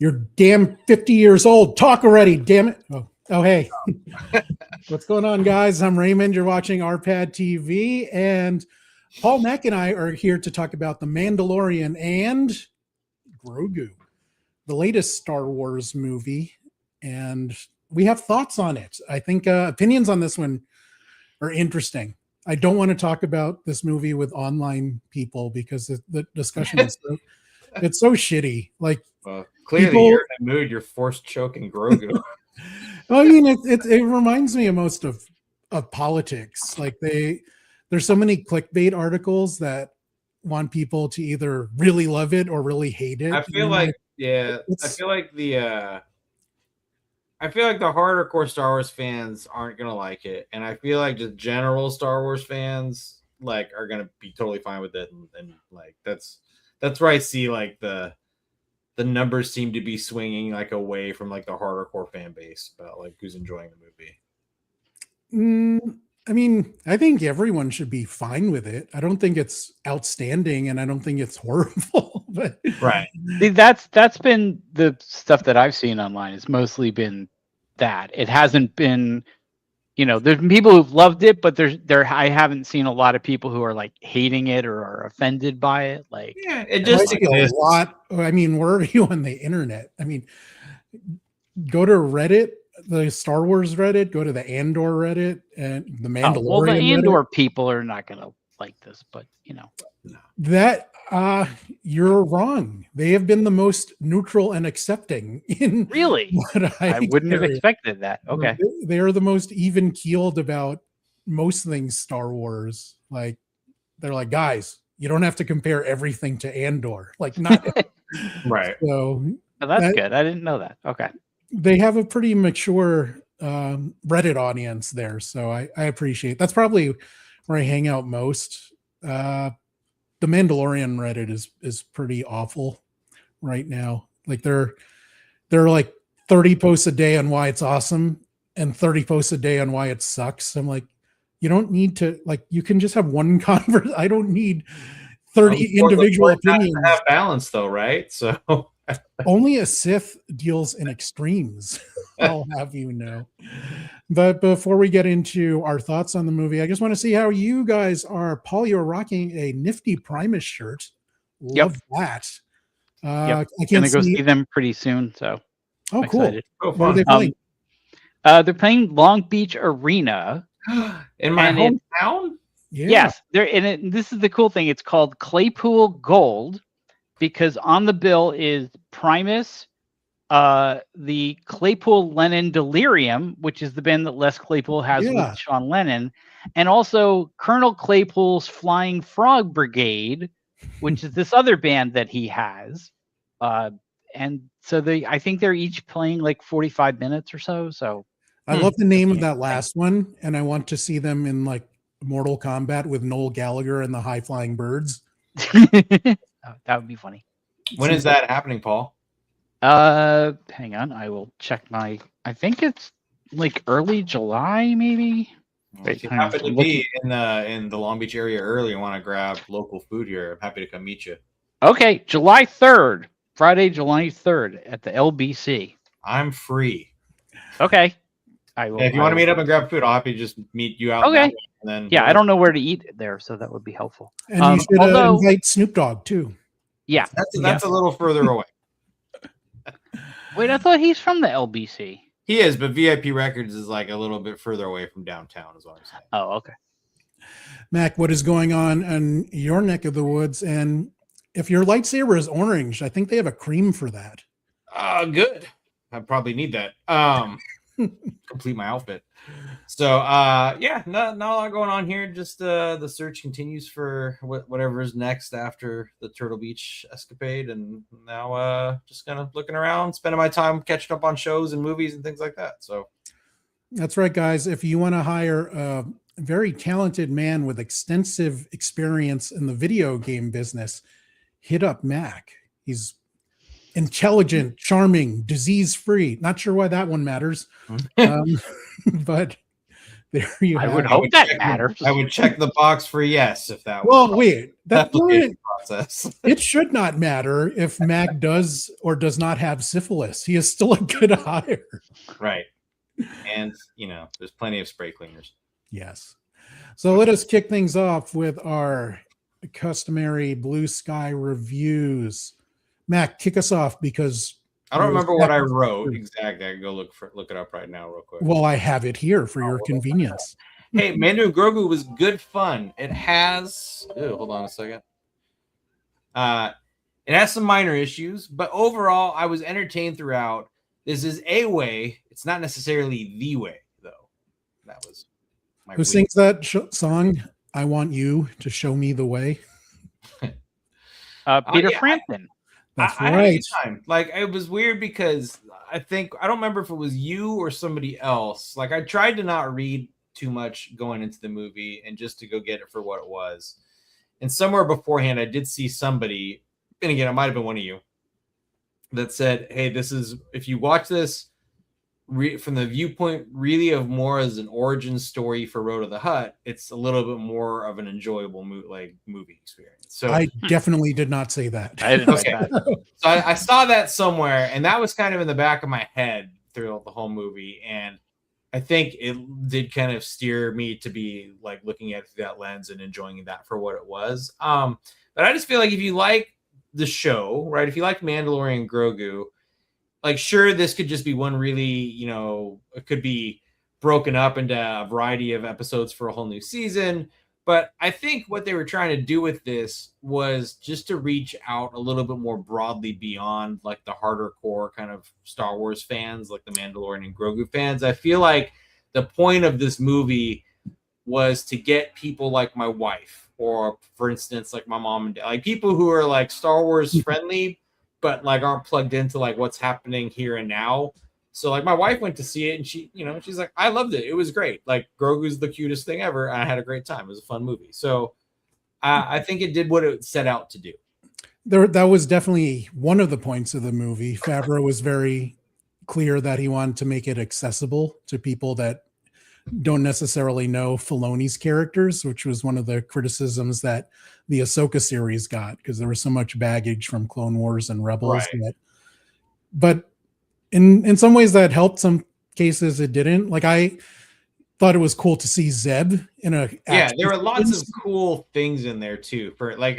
You're damn 50 years old. Talk already, damn it. Oh, hey. What's going on, guys? I'm Raymond. You're watching RPadTV, and Paul Mack and I are here to talk about The Mandalorian and Grogu, the latest Star Wars movie, and we have thoughts on it. I think opinions on this one are interesting. I don't want to talk about this movie with online people because the discussion is it's so shitty. Like, clearly you're in a mood. You're forced choking Grogu. I mean, it reminds me of most of politics. Like there's so many clickbait articles that want people to either really love it or really hate it. I feel like the hardcore Star Wars fans aren't gonna like it, and I feel like just general Star Wars fans are gonna be totally fine with it, and that's where I see the numbers seem to be swinging away from the hardcore fan base about who's enjoying the movie. I mean, I think everyone should be fine with it. I don't think it's outstanding, and I don't think it's horrible. But right, that's been the stuff that I've seen online. It's mostly been that it hasn't been. There's been people who've loved it, but I haven't seen a lot of people who are hating it or are offended by it. It just a lot. I mean, where are you on the internet? I mean, go to Reddit, the Star Wars Reddit, go to the Andor Reddit, and the Mandalorian. Well, the Andor Reddit. People are not going to like this, but that you're wrong. They have been the most neutral and accepting in really. I wouldn't have expected that. Okay, they are the most even keeled about most things Star Wars. They're like, guys, you don't have to compare everything to Andor. Not right. So that's good. I didn't know that. Okay, they have a pretty mature Reddit audience there, so I appreciate. That's probably where I hang out most. The Mandalorian Reddit is pretty awful right now. They're 30 posts a day on why it's awesome and 30 posts a day on why it sucks. I'm like, you don't need to you can just have one conversation. I don't need 30 individual opinions. Have balance though, right? So only a Sith deals in extremes. I'll have you know. But before we get into our thoughts on the movie, I just want to see how you guys are. Paul, you're rocking a nifty Primus shirt. Love that. I'm gonna go see them pretty soon. So cool. Excited. What are they playing? They're playing Long Beach Arena in my hometown. Yeah. Yes, they're in it. This is the cool thing. It's called Claypool Gold because on the bill is Primus, the Claypool Lennon Delirium, which is the band that Les Claypool has with Sean Lennon, and also Colonel Claypool's Flying Frog Brigade, which is this other band that he has. And so I think they're each playing 45 minutes or so. So I love the name of that last one, and I want to see them in Mortal Kombat with Noel Gallagher and the High Flying Birds. That would be funny. When is that happening, Paul? Hang on, I will check I think it's early July, maybe. If you happen to be in the Long Beach area early and want to grab local food here, I'm happy to come meet you. Okay, July 3rd, Friday, July 3rd at the LBC. I'm free. Okay. I will. If you want to meet up and grab food, I'll have to just meet you out. Okay. And then I don't know where to eat there, so that would be helpful. And you should invite Snoop Dogg too. Yeah, that's a little further away. Wait, I thought he's from the LBC. He is, but VIP Records is a little bit further away from downtown, is what I'm saying. Oh, okay. Mac, what is going on in your neck of the woods? And if your lightsaber is orange, I think they have a cream for that. Good. I probably need that. Complete my outfit. So not a lot going on here. Just the search continues for whatever is next after the Turtle Beach escapade, and now just kind of looking around, spending my time catching up on shows and movies and things like that. So that's right, guys. If you want to hire a very talented man with extensive experience in the video game business, hit up Mac. He's intelligent, charming, disease-free. Not sure why that one matters. But There you I have would it. hope that matters. I would check the box for yes if that was Well, wait, the that's application process. it should not matter if Mac does or does not have syphilis. He is still a good hire. Right. And, there's plenty of spray cleaners. Yes. So let us kick things off with our customary Blue Sky reviews. Mac, kick us off because I don't remember what I wrote exactly. I can go look it up right now real quick. well, I have it here for your convenience. Hey, Mando and Grogu was good fun. It has hold on a second. It has some minor issues, but overall I was entertained throughout. This is a way. It's not necessarily the way, though. That was my Who sings that song? I want you to show me the way. Peter Frampton. That's I had a right. good time. Like, it was weird because I don't remember if it was you or somebody else. Like, I tried to not read too much going into the movie and just to go get it for what it was. And somewhere beforehand, I did see somebody, and again, it might have been one of you, that said, hey, this is, if you watch this from the viewpoint really of more as an origin story for Road to the Hutt, it's a little bit more of an enjoyable movie experience. So I definitely did not say that. I didn't okay. like that. So I saw that somewhere, and that was kind of in the back of my head throughout the whole movie. And I think it did kind of steer me to be like looking at it through that lens and enjoying that for what it was. But I just feel like if you like the show, right? If you like Mandalorian and Grogu, like, sure, this could just be one really, it could be broken up into a variety of episodes for a whole new season. But I think what they were trying to do with this was just to reach out a little bit more broadly beyond like the harder core kind of Star Wars fans, like the Mandalorian and Grogu fans. I feel like the point of this movie was to get people like my wife, or for instance, like my mom and dad, like people who are like Star Wars friendly, but like aren't plugged into like what's happening here and now. So like my wife went to see it and she, she's like, I loved it. It was great. Like Grogu's the cutest thing ever. And I had a great time. It was a fun movie. So I think it did what it set out to do. That was definitely one of the points of the movie. Favreau was very clear that he wanted to make it accessible to people that don't necessarily know Filoni's characters, which was one of the criticisms that the Ahsoka series got, because there was so much baggage from Clone Wars and Rebels. Right. But in some ways that helped, some cases it didn't. Like, I thought it was cool to see Zeb in a there were lots of cool things in there too. For like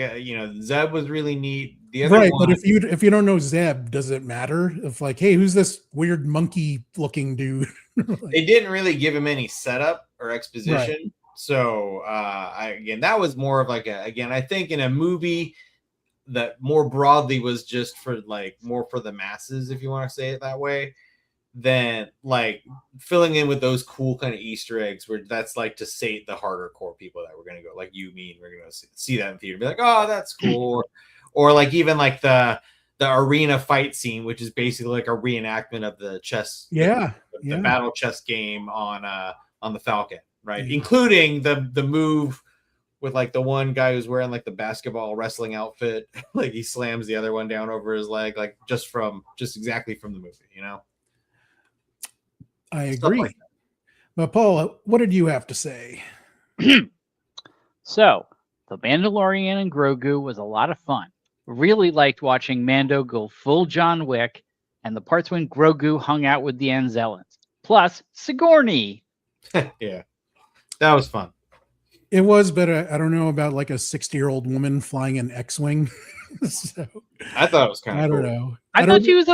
Zeb was really neat. The other right, one, but if you don't know Zeb, does it matter? If like, hey, who's this weird monkey looking dude? they didn't really give him any setup or exposition. Right. So that was more of like I think in a movie that more broadly was just for like more for the masses, if you want to say it that way, than like filling in with those cool kind of Easter eggs where that's like to sate the harder core people that were going to go, like you, me, and we're going to see that in theater, be like, oh, that's cool. or like even like the arena fight scene, which is basically like a reenactment of the chess, the battle chess game on the Falcon, right? Including the move with like the one guy who's wearing like the basketball wrestling outfit, like he slams the other one down over his leg, like just exactly from the movie, I agree. Like, but Paul, what did you have to say? So, The Mandalorian and Grogu was a lot of fun. Really liked watching Mando go full John Wick and the parts when Grogu hung out with the Anzellans. Plus, Sigourney. Yeah, that was fun. It was, but I don't know about like a 60-year-old woman flying an X-Wing. So, I thought it was kind of cool. I don't know. I thought she was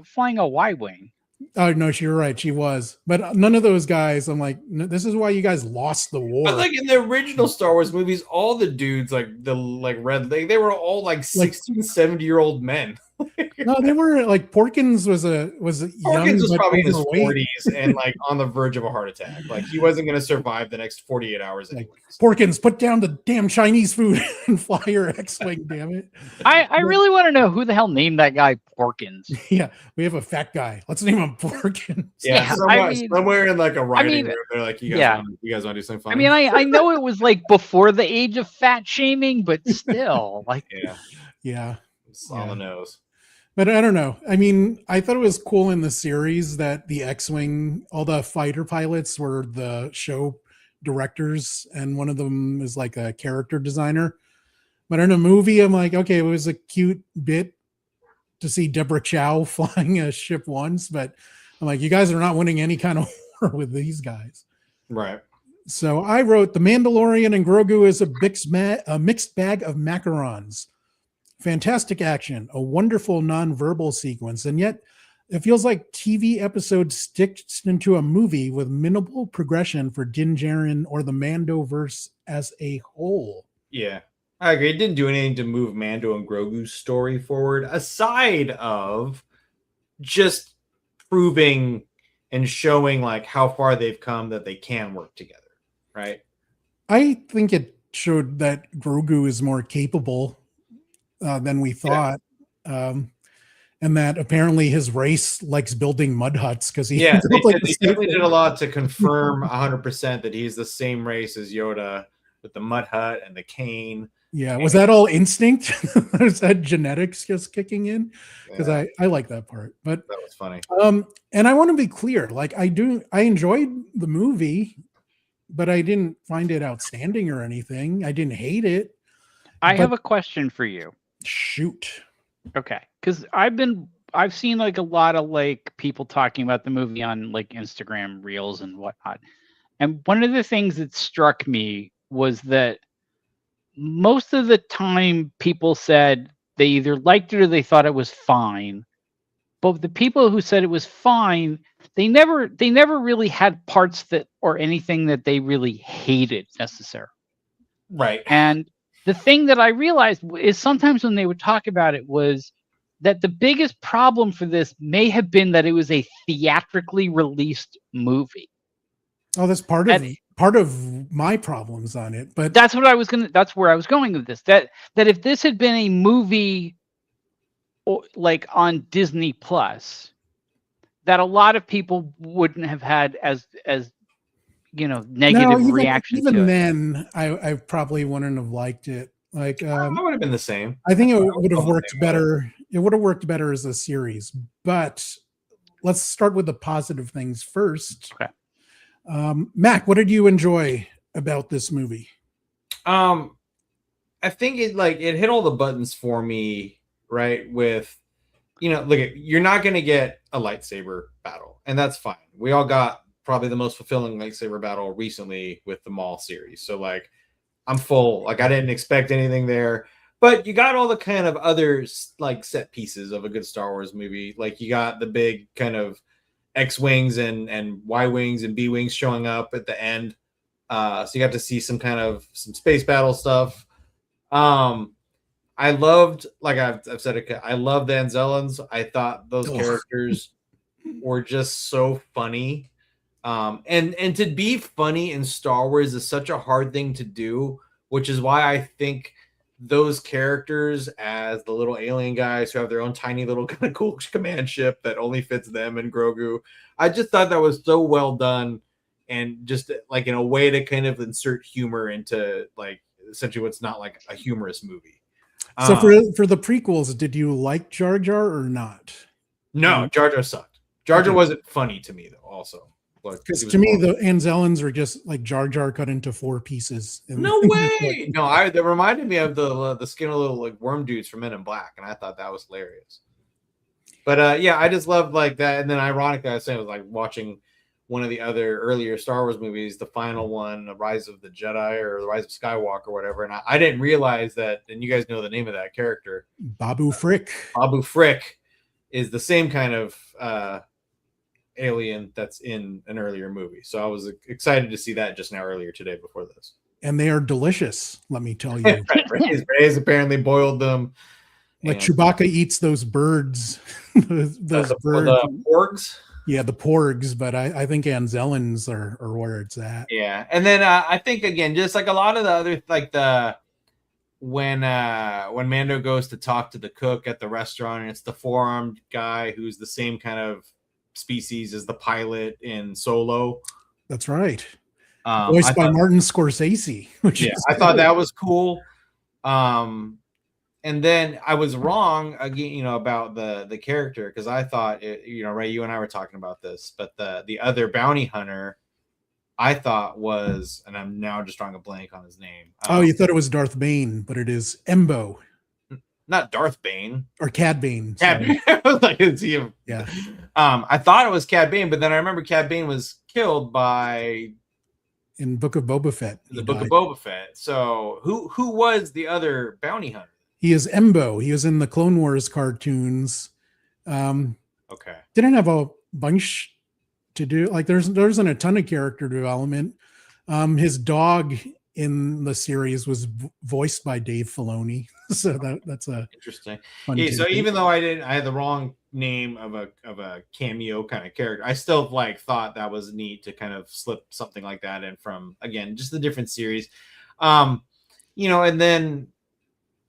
flying a Y-Wing. Oh, no, you're right. She was. But none of those guys, I'm like, no, this is why you guys lost the war. But like in the original Star Wars movies, all the dudes, like the red, they were all like 16, 70-year-old men. No, they were like Porkins was Porkins was probably in his 40s and like on the verge of a heart attack. Like he wasn't going to survive the next 48 hours anyways. Porkins, put down the damn Chinese food and fly your X-Wing, damn it. I really want to know who the hell named that guy Porkins. Yeah, we have a fat guy. Let's name him Porkins. Yeah, somewhere in like a writing room, they're like, you guys want to do something fun? I mean, I know it was like before the age of fat shaming, but still, like, yeah, it's on the nose. But I don't know. I mean, I thought it was cool in the series that the X-Wing, all the fighter pilots were the show directors, and one of them is like a character designer. But in a movie, I'm like, okay, it was a cute bit to see Deborah Chow flying a ship once, but I'm like, you guys are not winning any kind of war with these guys. Right. So I wrote, The Mandalorian and Grogu is a mixed bag of macarons. Fantastic action, a wonderful non-verbal sequence, and yet it feels like TV episodes stitched into a movie with minimal progression for Din Djarin or the Mandoverse as a whole. Yeah, I agree. It didn't do anything to move Mando and Grogu's story forward, aside of just proving and showing like how far they've come that they can work together, right? I think it showed that Grogu is more capable than we thought. And that apparently his race likes building mud huts because he they like definitely did a lot to confirm 100% that he's the same race as Yoda with the mud hut and the cane. Yeah, was that all instinct? Was that genetics just kicking in? Because I like that part. But that was funny. And I want to be clear, like I enjoyed the movie, but I didn't find it outstanding or anything. I didn't hate it. I have a question for you. Shoot. Okay, because I've seen like a lot of like people talking about the movie on like Instagram Reels and whatnot, and one of the things that struck me was that most of the time people said they either liked it or they thought it was fine, but the people who said it was fine, they never really had parts that or anything that they really hated necessarily. Right. And the thing that I realized is sometimes when they would talk about it was that the biggest problem for this may have been that it was a theatrically released movie. Oh, that's part of my problems on it. But that's where I was going with this. That if this had been a movie like on Disney Plus, that a lot of people wouldn't have had as negative reaction even to it. Then I probably wouldn't have liked it. Like I would have been the same. I think it would have worked better. It would have worked better as a series. But let's start with the positive things first. Okay. Mac, what did you enjoy about this movie? I think it hit all the buttons for me, right? With you're not going to get a lightsaber battle, and that's fine. We all got probably the most fulfilling lightsaber battle recently with the Maul series. So like I'm full. Like I didn't expect anything there. But you got all the kind of other like set pieces of a good Star Wars movie. Like you got the big kind of X-wings and Y-wings and B-wings showing up at the end. So you got to see some space battle stuff. I loved, like I've said it, I love the Anzellans. I thought those characters were just so funny. And to be funny in Star Wars is such a hard thing to do, which is why I think those characters as the little alien guys who have their own tiny little kind of cool command ship that only fits them and Grogu. I just thought that was so well done, and just like in a way to kind of insert humor into like essentially what's not like a humorous movie. So for the prequels, did you like Jar Jar or not? No, Jar Jar sucked. Jar Jar wasn't funny to me though. Also, because to me the Anzellans are just like Jar Jar cut into 4 pieces. No way! No, that reminded me of the skinny little like worm dudes from Men in Black, and I thought that was hilarious. But yeah, I just loved like that. And then ironically, I was saying, I was like watching one of the other earlier Star Wars movies, the final one, The Rise of the Jedi or The Rise of Skywalker or whatever. And I didn't realize that, and you guys know the name of that character. Babu Frick. Babu Frick is the same kind of alien that's in an earlier movie. So I was excited to see that just now earlier today before this. And they are delicious, let me tell you. Reyes apparently boiled them. Like Chewbacca eats those birds. those birds. The porgs? Yeah, the porgs, but I think Anzellans are where it's at. Yeah. And then I think again, just like a lot of the other like when Mando goes to talk to the cook at the restaurant, and it's the 4-armed guy who's the same kind of species as the pilot in Solo. That's right. Voiced by Martin Scorsese. I thought that was cool. And then I was wrong again, about the character, because I thought, Ray, you and I were talking about this, but the other bounty hunter I thought was, and I'm now just drawing a blank on his name. Oh, you thought it was Darth Bane, but it is Embo. Not Darth Bane. Or Cad Bane. Cad Bane. I was like, is he yeah. I thought it was Cad Bane, but then I remember Cad Bane was killed by in Book of Boba Fett. The Book of Boba Fett. So who was the other bounty hunter? He is Embo. He was in the Clone Wars cartoons. Okay. Didn't have a bunch to do. Like there isn't a ton of character development. His dog in the series was voiced by Dave Filoni. So that's a interesting. Yeah, so even though I had the wrong name of a cameo kind of character, I still like thought that was neat to kind of slip something like that in from, again, just the different series. You know, and then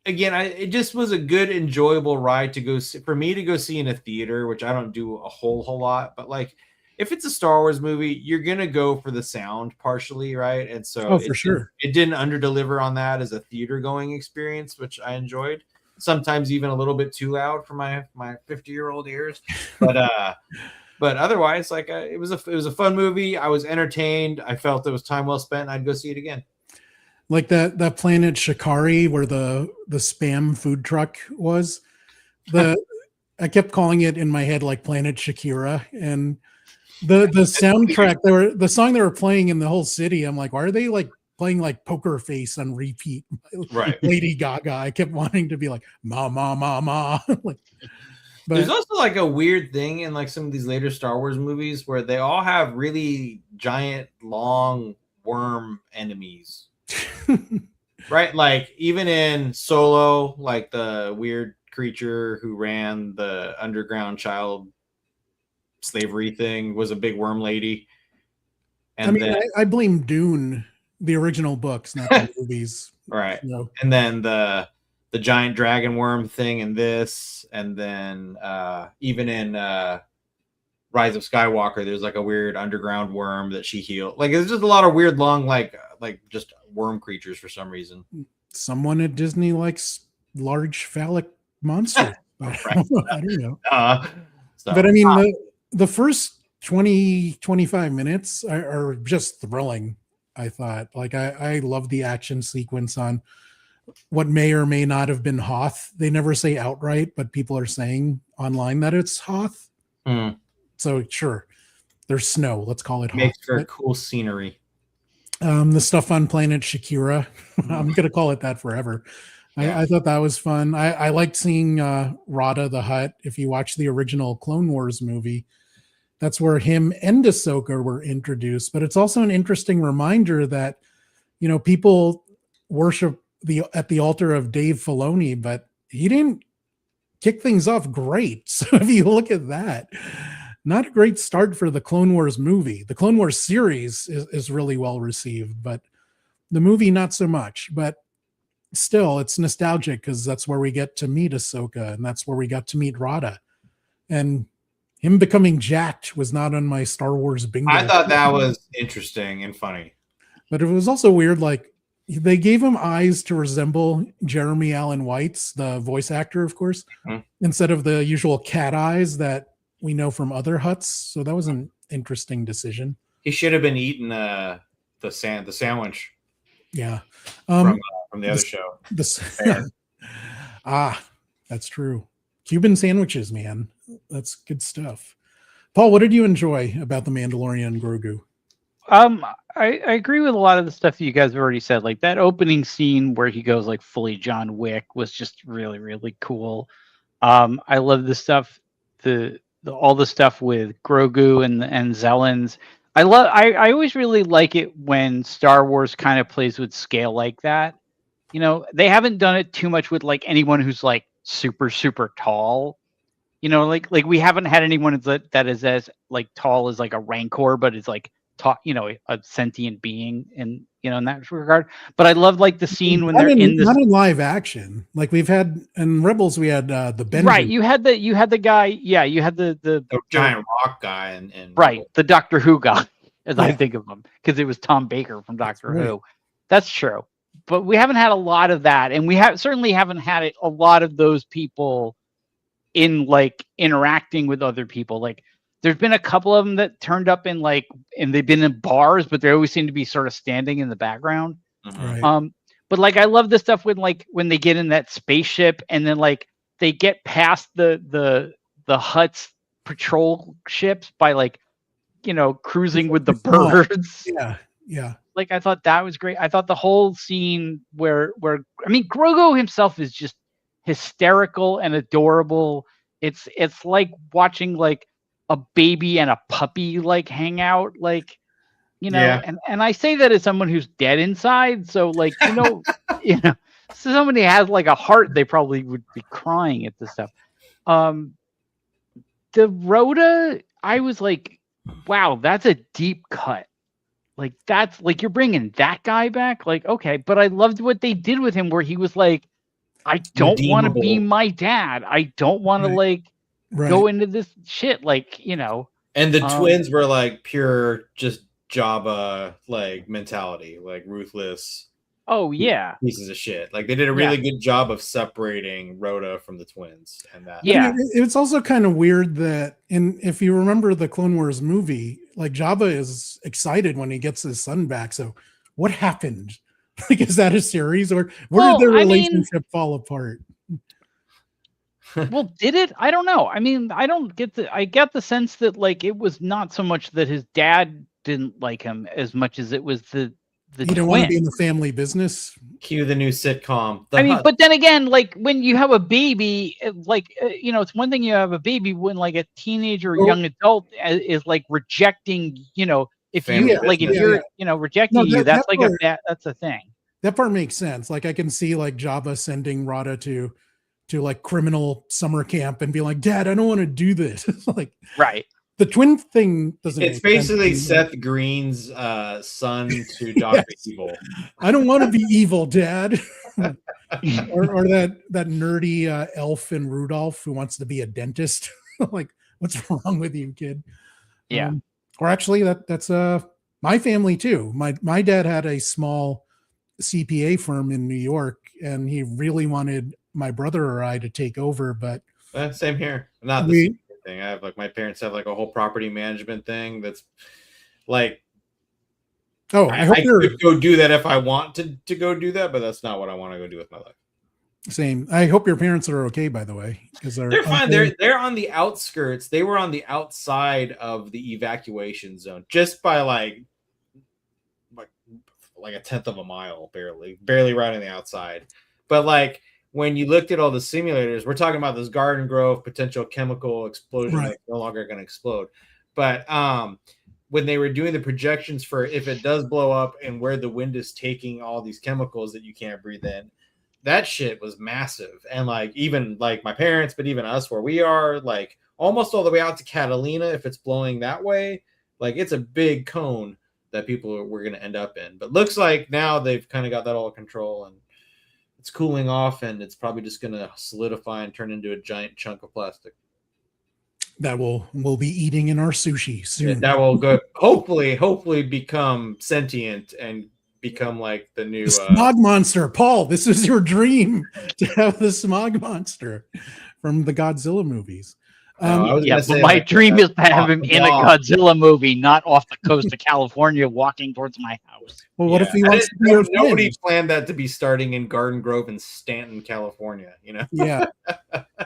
again, it just was a good, enjoyable ride to go see, for me to go see in a theater, which I don't do a whole lot, but like if it's a Star Wars movie, you're gonna go for the sound partially, right? And so for sure, it didn't underdeliver on that as a theater going experience, which I enjoyed. Sometimes even a little bit too loud for my 50-year-old ears, but otherwise, like it was a fun movie. I was entertained. I felt it was time well spent. I'd go see it again. Like that planet Shikari where the spam food truck was. I kept calling it in my head like Planet Shakira, and the soundtrack, the song they were playing in the whole city, I'm like, why are they like playing like Poker Face on repeat? Right. Lady Gaga. I kept wanting to be like ma ma ma ma. Like, but there's also like a weird thing in like some of these later Star Wars movies where they all have really giant, long worm enemies. Right? Like even in Solo, like the weird creature who ran the underground child slavery thing was a big worm lady. And I mean, I blame Dune, the original books, not the movies. Right. You know? And then the giant dragon worm thing in this, and then even in Rise of Skywalker, there's like a weird underground worm that she healed. Like it's just a lot of weird long like just worm creatures for some reason. Someone at Disney likes large phallic monsters. I don't know. But I mean, the first 20-25 minutes are just thrilling. I thought, like, I love the action sequence on what may or may not have been Hoth. They never say outright, but people are saying online that it's Hoth. So sure, there's snow. Let's call it Hoth. Makes for cool scenery. The stuff on Planet Shakira. I'm going to call it that forever. Yeah. I thought that was fun. I liked seeing Rada the Hutt. If you watch the original Clone Wars movie, that's where him and Ahsoka were introduced. But it's also an interesting reminder that, you know, people worship at the altar of Dave Filoni, but he didn't kick things off great. So if you look at that, not a great start for the Clone Wars movie. The Clone Wars series is really well received, but the movie not so much. But still, it's nostalgic because that's where we get to meet Ahsoka, and that's where we got to meet Rada. And him becoming jacked was not on my Star Wars bingo. I thought that was interesting and funny. But it was also weird, like, they gave him eyes to resemble Jeremy Allen White's, the voice actor, of course, instead of the usual cat eyes that we know from other Hutts. So that was an interesting decision. He should have been eating the sandwich. Yeah. From the other show. That's true. Cuban sandwiches, man. That's good stuff. Paul, what did you enjoy about The Mandalorian and Grogu? I agree with a lot of the stuff that you guys have already said. Like that opening scene where he goes like fully John Wick was just really, really cool. I love the stuff, all the stuff with Grogu and Zellans. I always really like it when Star Wars kind of plays with scale like that. You know, they haven't done it too much with like anyone who's like super, super tall. You know, like we haven't had anyone that is as like tall as like a Rancor, but is like you know, a sentient being in, you know, in that regard. But I love like the scene when they're in this, not in live action. Like we've had in Rebels, we had the Benji. Right. You had the guy. Yeah. You had the giant rock guy and right. The Doctor Who guy, as I think of him, because it was Tom Baker from Doctor Who. That's true. But we haven't had a lot of that. And we certainly haven't had a lot of those people in like interacting with other people. Like There's been a couple of them that turned up in and they've been in bars, but they always seem to be sort of standing in the background. Right. But like I love the stuff when they get in that spaceship and then like they get past the Hutt's patrol ships by like, cruising with the birds. Yeah. Like I thought that was great. I thought the whole scene where Grogu himself is just hysterical and adorable. It's like watching like a baby and a puppy like hang out, like, Yeah. and I say that as someone who's dead inside. So like, so somebody has like a heart, they probably would be crying at this stuff. The Rhoda, I was like, wow, that's a deep cut. Like that's like, you're bringing that guy back. Like, okay. But I loved what they did with him where he was like, I don't want to be my dad. I don't want to go into this shit. Like, And the twins were like pure just Jabba like mentality, like ruthless. Oh yeah, pieces of shit. Like they did a really good job of separating Rhoda from the twins, and that. Yeah, it's also kind of weird that, if you remember the Clone Wars movie, like Jabba is excited when he gets his son back. So what happened? Like, is that a series, or where did their relationship fall apart? Well, did it? I don't know. I mean, I get the sense that like it was not so much that his dad didn't like him as much as it was the you don't want to be in the family business. Cue the new sitcom. But then again, like when you have a baby, it's one thing you have a baby when like a teenager or young adult is like rejecting, if you're rejecting you, that's like that's a thing. That part makes sense. Like I can see like Jabba sending Rada to like criminal summer camp and be like, Dad, I don't want to do this. Like, right. The twin thing doesn't. It's basically Seth Green's son to Dr. Evil. I don't want to be evil, Dad. or that nerdy elf in Rudolph who wants to be a dentist. Like, what's wrong with you, kid? Yeah. Or actually, that's my family too. My dad had a small CPA firm in New York, and he really wanted my brother or I to take over, but same here. Not the thing. I have like my parents have like a whole property management thing that's like, I could go do that if I want to go do that, but that's not what I want to go do with my life. Same. I hope your parents are okay, by the way, because they're fine. They're on the outskirts. They were on the outside of the evacuation zone, just by like a tenth of a mile, barely right on the outside. But like, when you looked at all the simulators, we're talking about this Garden Grove potential chemical explosion that's no longer going to explode. But when they were doing the projections for if it does blow up and where the wind is taking all these chemicals that you can't breathe in, that shit was massive. And like even like my parents, but even us where we are, like almost all the way out to Catalina, if it's blowing that way, like it's a big cone that we're going to end up in. But looks like now they've kind of got that all control and it's cooling off, and it's probably just going to solidify and turn into a giant chunk of plastic that we'll be eating in our sushi soon. Yeah, that will go hopefully become sentient and become like the new smog monster. Paul, this is your dream to have the smog monster from the Godzilla movies. But my dream is to have him in a Godzilla movie, not off the coast of California, walking towards my house. Well, what if he wants to be nobody planned that to be starting in Garden Grove in Stanton, California, Yeah.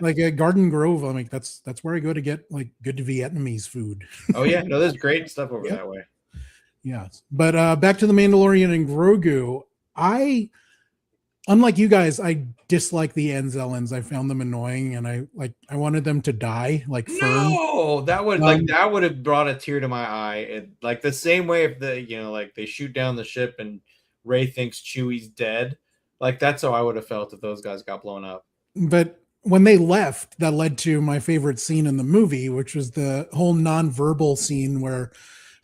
Like a Garden Grove, I mean, that's where I go to get like good Vietnamese food. Oh yeah, no, there's great stuff over that way. Yeah. But back to the Mandalorian and Grogu, unlike you guys, I dislike the Anzellans. I found them annoying, and I wanted them to die. Like no, that would have brought a tear to my eye. Like the same way if they shoot down the ship and Rey thinks Chewie's dead. Like that's how I would have felt if those guys got blown up. But when they left, that led to my favorite scene in the movie, which was the whole nonverbal scene where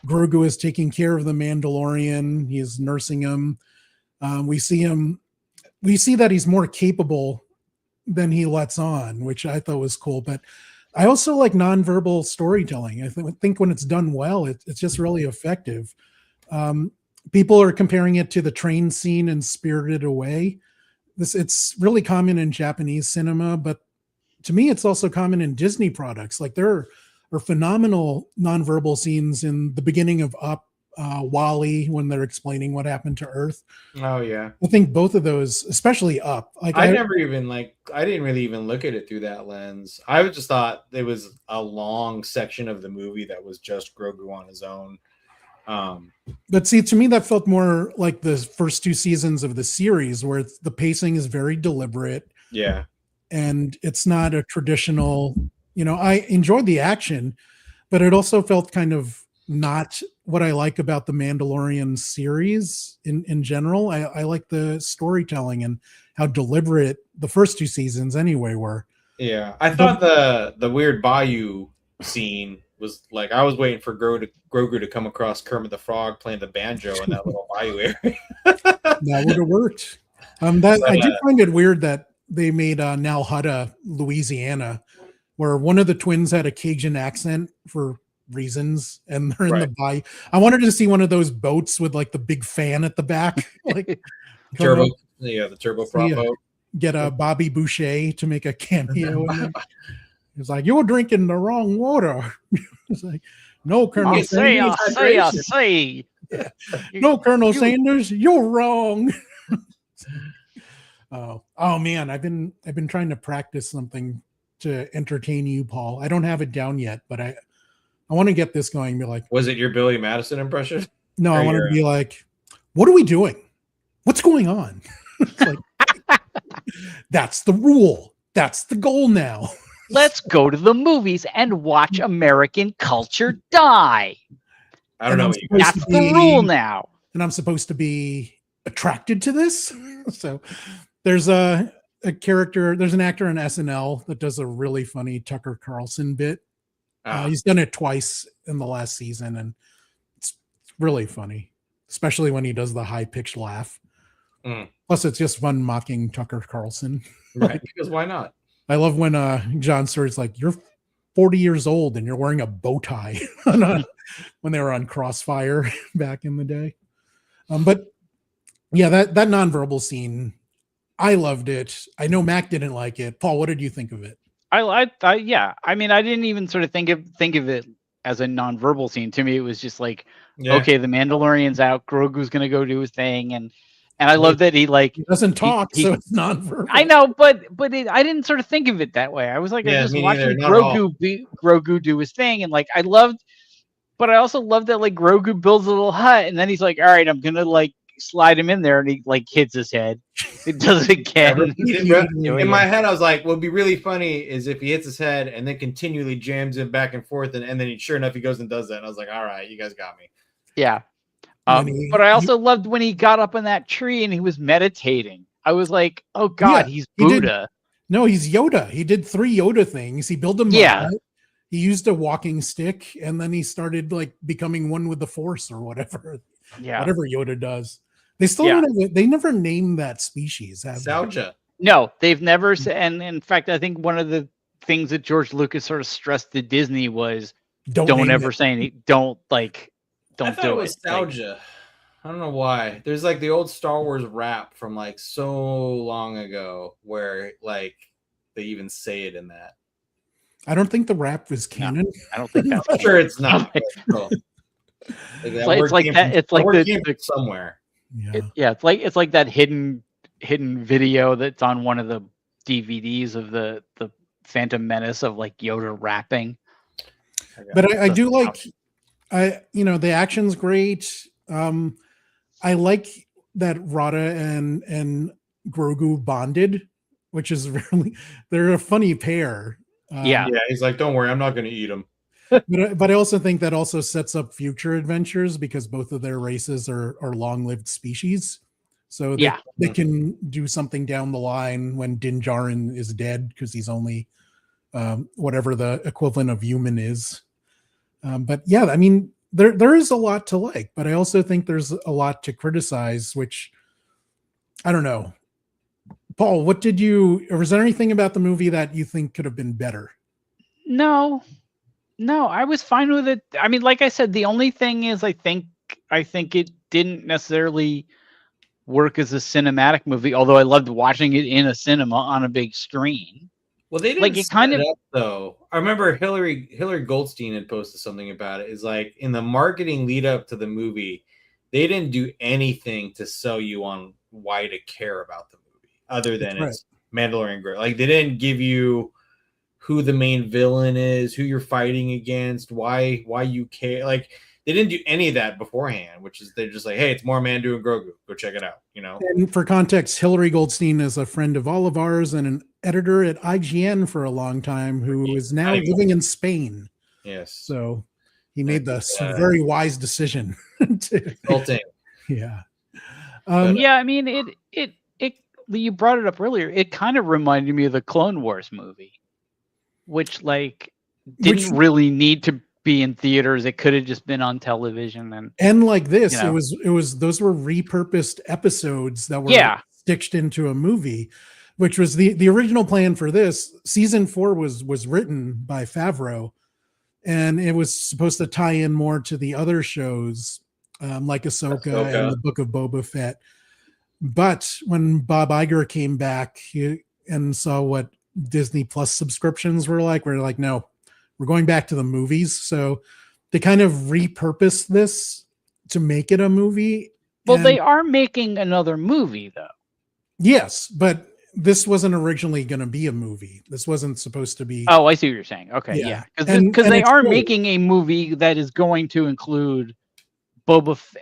Grogu is taking care of the Mandalorian. He is nursing him. We see that he's more capable than he lets on, which I thought was cool. But I also like nonverbal storytelling. I think when it's done well, it's just really effective. People are comparing it to the train scene in Spirited Away. It's really common in Japanese cinema, but to me, it's also common in Disney products. Like there are are phenomenal nonverbal scenes in the beginning of Up, Wally, when they're explaining what happened to Earth. Oh yeah. I think both of those, especially Up. Like I didn't really even look at it through that lens. I just thought it was a long section of the movie that was just Grogu on his own. But see, to me, that felt more like the first 2 seasons of the series, where the pacing is very deliberate. Yeah. And it's not a traditional, I enjoyed the action, but it also felt kind of not what I like about the Mandalorian series in general. I like the storytelling and how deliberate the first 2 seasons anyway were. Yeah. I thought the weird bayou scene was like, I was waiting for Grogu to come across Kermit the Frog playing the banjo in that little bayou area. That would have worked. I do find it weird that they made Nalhutta, Louisiana, where one of the twins had a Cajun accent for reasons, and they're in the bayou. I wanted to see one of those boats with like the big fan at the back, like turbo. Yeah, the turboprop boat. Get a Bobby Boucher to make a cameo. It's like, you're drinking the wrong water. It's like, no, Colonel Sanders. I say. Yeah. No, Colonel Sanders, you're wrong. Oh man, I've been trying to practice something to entertain you, Paul. I don't have it down yet, but I want to get this going. Be like, was it your Billy Madison impression? No, I want to be like, what are we doing? What's going on? It's like, that's the rule. That's the goal now. Let's go to the movies and watch American culture die. I don't know. That's the rule now. And I'm supposed to be attracted to this. So there's a character, there's an actor in SNL that does a really funny Tucker Carlson bit. He's done it twice in the last season, and it's really funny, especially when he does the high-pitched laugh. Plus, it's just fun mocking Tucker Carlson. Right, because why not? I love when Jon Stewart's like, you're 40 years old and you're wearing a bow tie when they were on Crossfire back in the day. But yeah, that nonverbal scene, I loved it. I know Mac didn't like it. Paul, what did you think of it? Yeah. I mean, I didn't even sort of think of it as a nonverbal scene. To me, it was just like, okay, the Mandalorian's out, Grogu's gonna go do his thing, and I love that he doesn't talk, so it's nonverbal. I know, but I didn't sort of think of it that way. I was like, I was just watching Grogu do his thing, and like I also loved that like Grogu builds a little hut, and then he's like, all right, I'm gonna like slide him in there, and he like hits his head. It does it again. In my head, I was like, what would be really funny is if he hits his head and then continually jams him back and forth, and then sure enough, he goes and does that. And I was like, all right, you guys got me. Yeah. But I also loved when he got up in that tree and he was meditating. I was like, oh God, he's Buddha. He's Yoda. He did 3 Yoda things. He built a hut. He used a walking stick, and then he started like becoming one with the Force or whatever. Yeah. Whatever Yoda does. They still they never named that species. Sauja. No, they've never said. And in fact, I think one of the things that George Lucas sort of stressed to Disney was don't ever say anything. Don't do it. Nostalgia. I don't know why. There's like the old Star Wars rap from like so long ago where like they even say it in that. I don't think the rap was canon. No, I don't think that's I'm sure it's not. It's like that. It's like the somewhere. Yeah. It's like that hidden video that's on one of the DVDs of the Phantom Menace of like Yoda rapping. But I do like. The action's great. I like that Rada and Grogu bonded, which is really, they're a funny pair. He's like, don't worry, I'm not going to eat him. But I also think that also sets up future adventures because both of their races are long-lived species. So they can do something down the line when Din Djarin is dead because he's only whatever the equivalent of human is. But yeah, I mean, there is a lot to like, but I also think there's a lot to criticize, which I don't know. Paul, was there anything about the movie that you think could have been better? No, I was fine with it. I mean, like I said, the only thing is I think it didn't necessarily work as a cinematic movie, although I loved watching it in a cinema on a big screen. Well, they didn't Like, it set kind it of- up though. I remember Hillary Goldstein had posted something about it. Is like in the marketing lead up to the movie, they didn't do anything to sell you on why to care about the movie, other than That's it's Mandalorian and Grogu. Like they didn't give you who the main villain is, who you're fighting against, why you care. Like they didn't do any of that beforehand, which is they're just like, hey, it's more Mandu and Grogu. Go check it out. You know. And for context, Hillary Goldstein is a friend of all of ours and an editor at IGN for a long time who is now living in Spain. Yes. So he made the very wise decision. Consulting. Yeah. Yeah, I mean, it you brought it up earlier. It kind of reminded me of the Clone Wars movie, which like didn't really need to be in theaters. It could have just been on television, and like this, you know. it was those were repurposed episodes that were stitched into a movie, which was the original plan for this. Season 4 was written by Favreau, and it was supposed to tie in more to the other shows, like Ahsoka and the Book of Boba Fett. But when Bob Iger came back and saw what Disney Plus subscriptions were like, we're like, no, we're going back to the movies. So they kind of repurposed this to make it a movie. Well, they are making another movie though. Yes, but this wasn't originally going to be a movie. This wasn't supposed to be. Oh, I see what you're saying. Okay, yeah, because they are making a movie that is going to include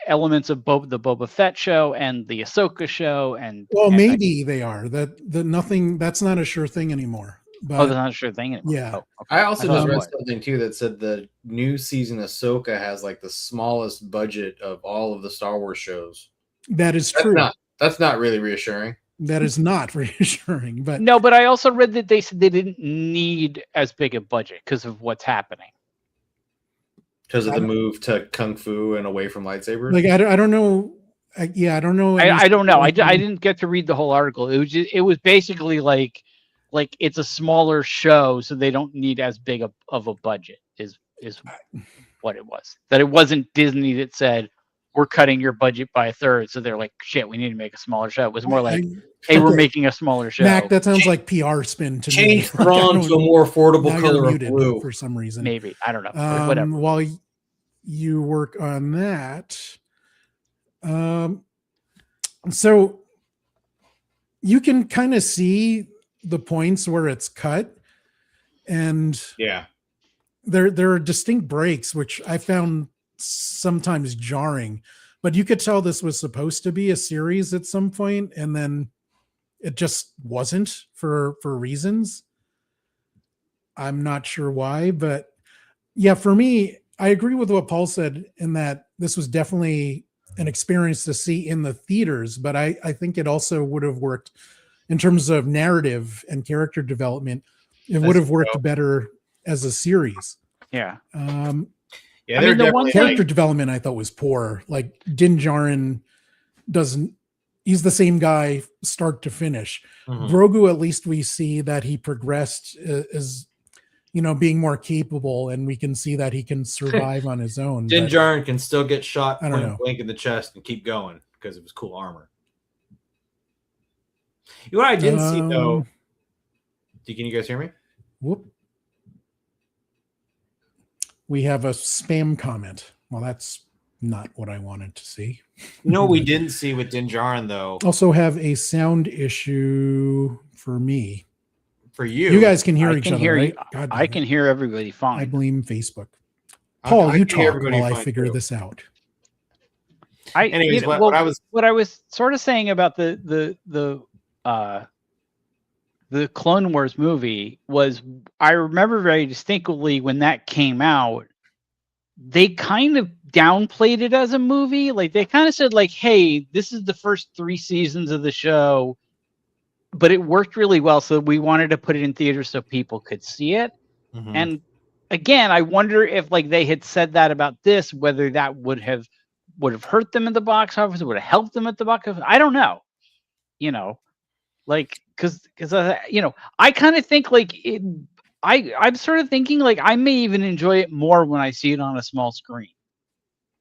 elements of the Boba Fett show and the Ahsoka show, and maybe they are nothing. That's not a sure thing anymore. But, that's not a sure thing anymore. Yeah, okay. I also just read something too that said the new season of Ahsoka has like the smallest budget of all of the Star Wars shows. That is true. That's not really reassuring. That is not reassuring. But no, but I also read that they said they didn't need as big a budget because of what's happening. Because of the move to kung fu and away from lightsabers. Like I don't know. I don't know. I don't know. I didn't get to read the whole article. It was basically like it's a smaller show, so they don't need as big of a budget. Is what it was. That it wasn't Disney that said we're cutting your budget by a third. So they're like, shit, we need to make a smaller show. It was more like, hey, we're making a smaller show. Mac, that sounds like PR spin to me. Change Thrawn to a more affordable color of blue for some reason. Maybe I don't know. Whatever. While you work on that, so you can kind of see the points where it's cut, and there are distinct breaks, which I found sometimes jarring, but you could tell this was supposed to be a series at some point, and then it just wasn't for reasons. I'm not sure why, but yeah, for me, I agree with what Paul said in that this was definitely an experience to see in the theaters, but I think it also would have worked in terms of narrative and character development. It would have worked better as a series. Yeah. Yeah, I mean, the one character development I thought was poor. Like Din Djarin he's the same guy start to finish. Grogu, at least we see that he progressed as being more capable, and we can see that he can survive on his own. Din Djarin can still get shot I don't know. blank in the chest and keep going because it was cool armor. You know what I didn't see though? Can you guys hear me? Whoop. We have a spam comment. Well, that's not what I wanted to see. No, we didn't see with Din Djarin though. Also have a sound issue for me. For you. You guys can hear each other, right? I can hear everybody fine. I blame Facebook. Paul, you talk while I figure this out. Anyways, what I was sort of saying about the Clone Wars movie was, I remember very distinctly when that came out, they kind of downplayed it as a movie. Like they kind of said like, hey, this is the first 3 seasons of the show, but it worked really well. So we wanted to put it in theaters so people could see it. And again, I wonder if like they had said that about this, whether that would have hurt them in the box office, would have helped them at the box office. I don't know, like, cause I kind of think like I'm sort of thinking like I may even enjoy it more when I see it on a small screen.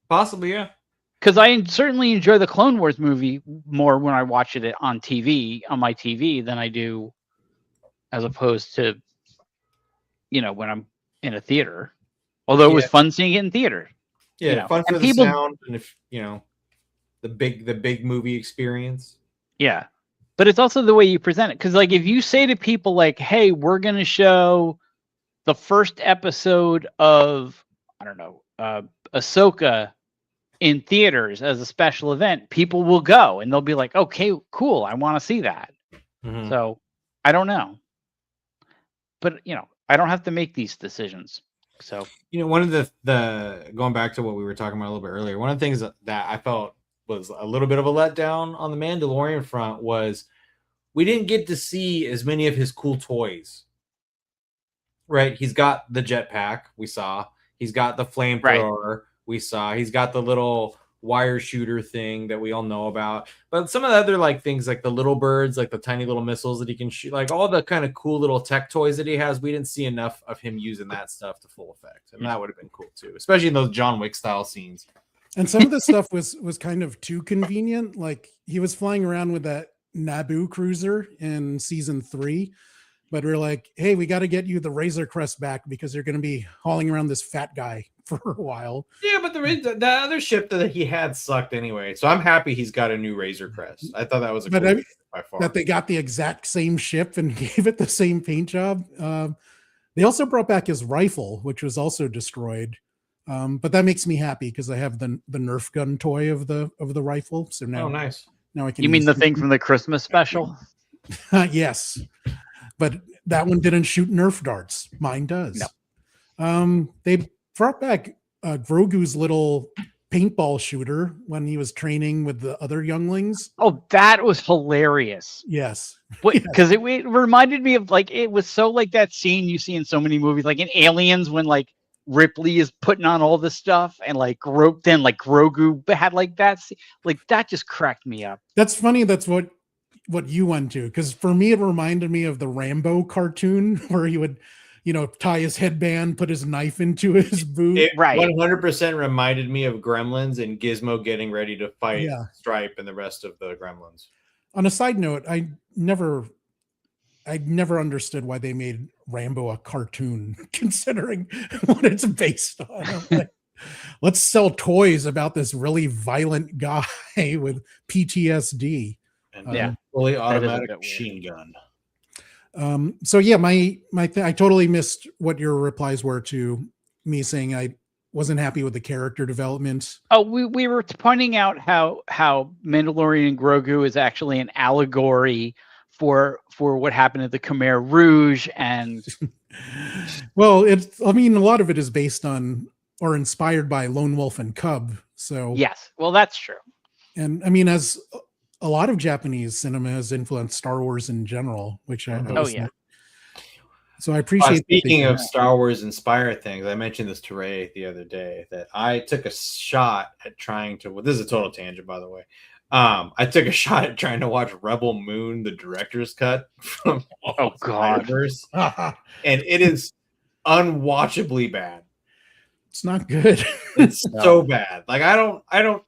Possibly, yeah. Because I certainly enjoy the Clone Wars movie more when I watch it on TV, on my TV, than I do as opposed to, when I'm in a theater. Although it was fun seeing it in theater. Yeah, fun for the sound and if the big movie experience. Yeah. But it's also the way you present it. Because like if you say to people like, hey, we're gonna show the first episode of, I don't know, Ahsoka in theaters as a special event, people will go and they'll be like, okay, cool, I want to see that. Mm-hmm. So I don't know. But I don't have to make these decisions. So one of the going back to what we were talking about a little bit earlier, one of the things that I felt was a little bit of a letdown on the Mandalorian front was we didn't get to see as many of his cool toys. Right? He's got the jetpack, we saw. He's got the flamethrower, we saw. He's got the little wire shooter thing that we all know about. But some of the other like things like the little birds, like the tiny little missiles that he can shoot, like all the kind of cool little tech toys that he has, we didn't see enough of him using that stuff to full effect. And that would have been cool too, especially in those John Wick style scenes. And some of the stuff was kind of too convenient. Like he was flying around with that Naboo cruiser in season 3, but we're like, hey, we got to get you the Razor Crest back because you're going to be hauling around this fat guy for a while. Yeah, but the other ship that he had sucked anyway. So I'm happy he's got a new Razor Crest. I thought that was cool by far. That they got the exact same ship and gave it the same paint job. They also brought back his rifle, which was also destroyed. But that makes me happy because I have the Nerf gun toy of the rifle. So now, nice. Now I can. You mean the thing from the Christmas special? Yes, but that one didn't shoot Nerf darts. Mine does. No. They brought back Grogu's little paintball shooter when he was training with the other younglings. Oh, that was hilarious. Yes. Because it reminded me of like, it was so like that scene you see in so many movies, like in Aliens when like Ripley is putting on all this stuff and like Grogu had like that. Like that just cracked me up. That's funny. That's what you went to. Because for me, it reminded me of the Rambo cartoon where he would, tie his headband, put his knife into his boot. It 100% reminded me of Gremlins and Gizmo getting ready to fight Stripe and the rest of the Gremlins. On a side note, I never understood why they made Rambo a cartoon, considering what it's based on. Like, let's sell toys about this really violent guy with PTSD. And fully automatic machine gun. So yeah, I totally missed what your replies were to me saying I wasn't happy with the character development. Oh, we were pointing out how Mandalorian and Grogu is actually an allegory for what happened at the Khmer Rouge, and well, a lot of it is based on or inspired by Lone Wolf and Cub. So yes, well, that's true. And I mean, as a lot of Japanese cinema has influenced Star Wars in general, which I know. So I appreciate. Speaking of Star Wars inspired things, I mentioned this to Ray the other day that I took a shot at trying to. Well, this is a total tangent, by the way. I took a shot at trying to watch Rebel Moon, the director's cut from Spider-Verse, and it is unwatchably bad. It's not good. It's so bad. Like I don't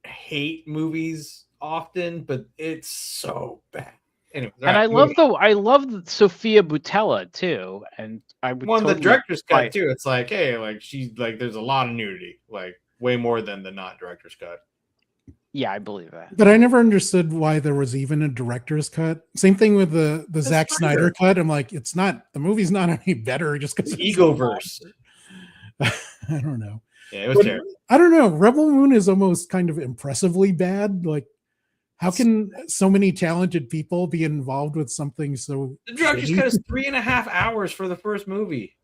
hate movies often, but it's so bad. Anyway, and I love Sophia Boutella too, and I would the director's cut too. It's like, hey, like she's like, there's a lot of nudity, like way more than the not director's cut. Yeah, I believe that. But I never understood why there was even a director's cut. Same thing with the Zack Snyder cut. I'm like, it's not, the movie's not any better just because it's Egoverse. I don't know. Yeah, it was terrible. I don't know. Rebel Moon is almost kind of impressively bad. Like, how can so many talented people be involved with something so? The director's cut is 3.5 hours for the first movie.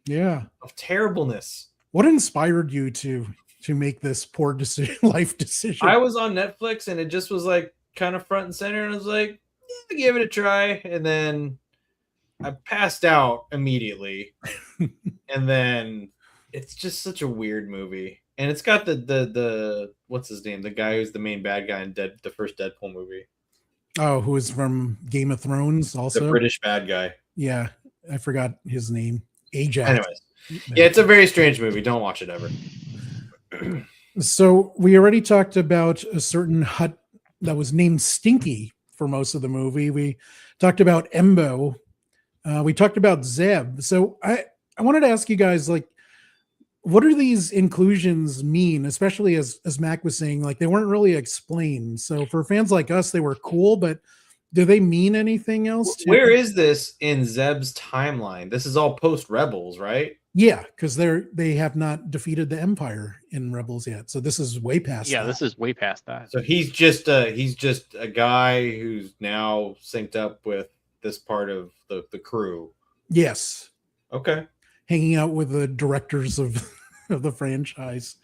Yeah, of terribleness. What inspired you to make this poor life decision? I was on Netflix and it just was like kind of front and center, and I was like, yeah, give it a try, and then I passed out immediately, and then it's just such a weird movie. And it's got the what's his name? The guy who's the main bad guy in the first Deadpool movie. Oh, who is from Game of Thrones also? The British bad guy. Yeah, I forgot his name. Ajax. Anyways. Yeah, it's a very strange movie. Don't watch it ever. So we already talked about a certain hut that was named Stinky for most of the movie. We talked about Embo. We talked about Zeb. So I wanted to ask you guys, like, what do these inclusions mean? Especially as Mac was saying, like, they weren't really explained. So for fans like us, they were cool, but do they mean anything else? Where is this in Zeb's timeline? This is all post Rebels, right? Yeah, because they have not defeated the Empire in Rebels yet. So this is way past. Yeah, that. this is way past that. So he's just a guy who's now synced up with this part of the crew. Yes. Okay. Hanging out with the directors of the franchise,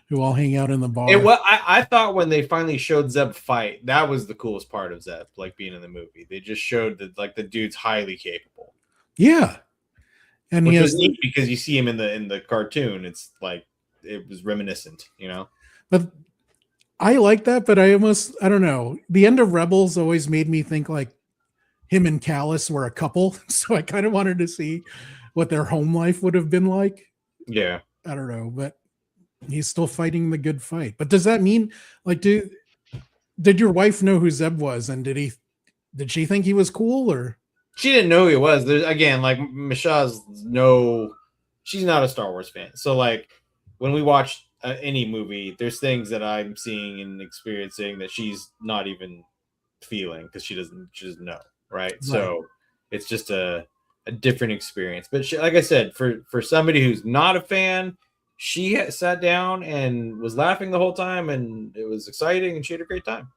who all hang out in the bar. I thought when they finally showed Zeb fight, that was the coolest part of Zeb, like being in the movie. They just showed that like the dude's highly capable. Yeah. And which he was has neat because you see him in the cartoon. It's like it was reminiscent, you know. But I like that, but I don't know. The end of Rebels always made me think like him and Callus were a couple. So I kind of wanted to see what their home life would have been like. Yeah. I don't know, but he's still fighting the good fight. But does that mean like did your wife know who Zeb was, and did she think he was cool, or she didn't know who he was? There's again, like Misha's she's not a Star Wars fan. So like when we watch any movie, there's things that I'm seeing and experiencing that she's not even feeling because she doesn't know, right? So it's just a different experience. But she, like I said, for somebody who's not a fan, she sat down and was laughing the whole time, and it was exciting, and she had a great time.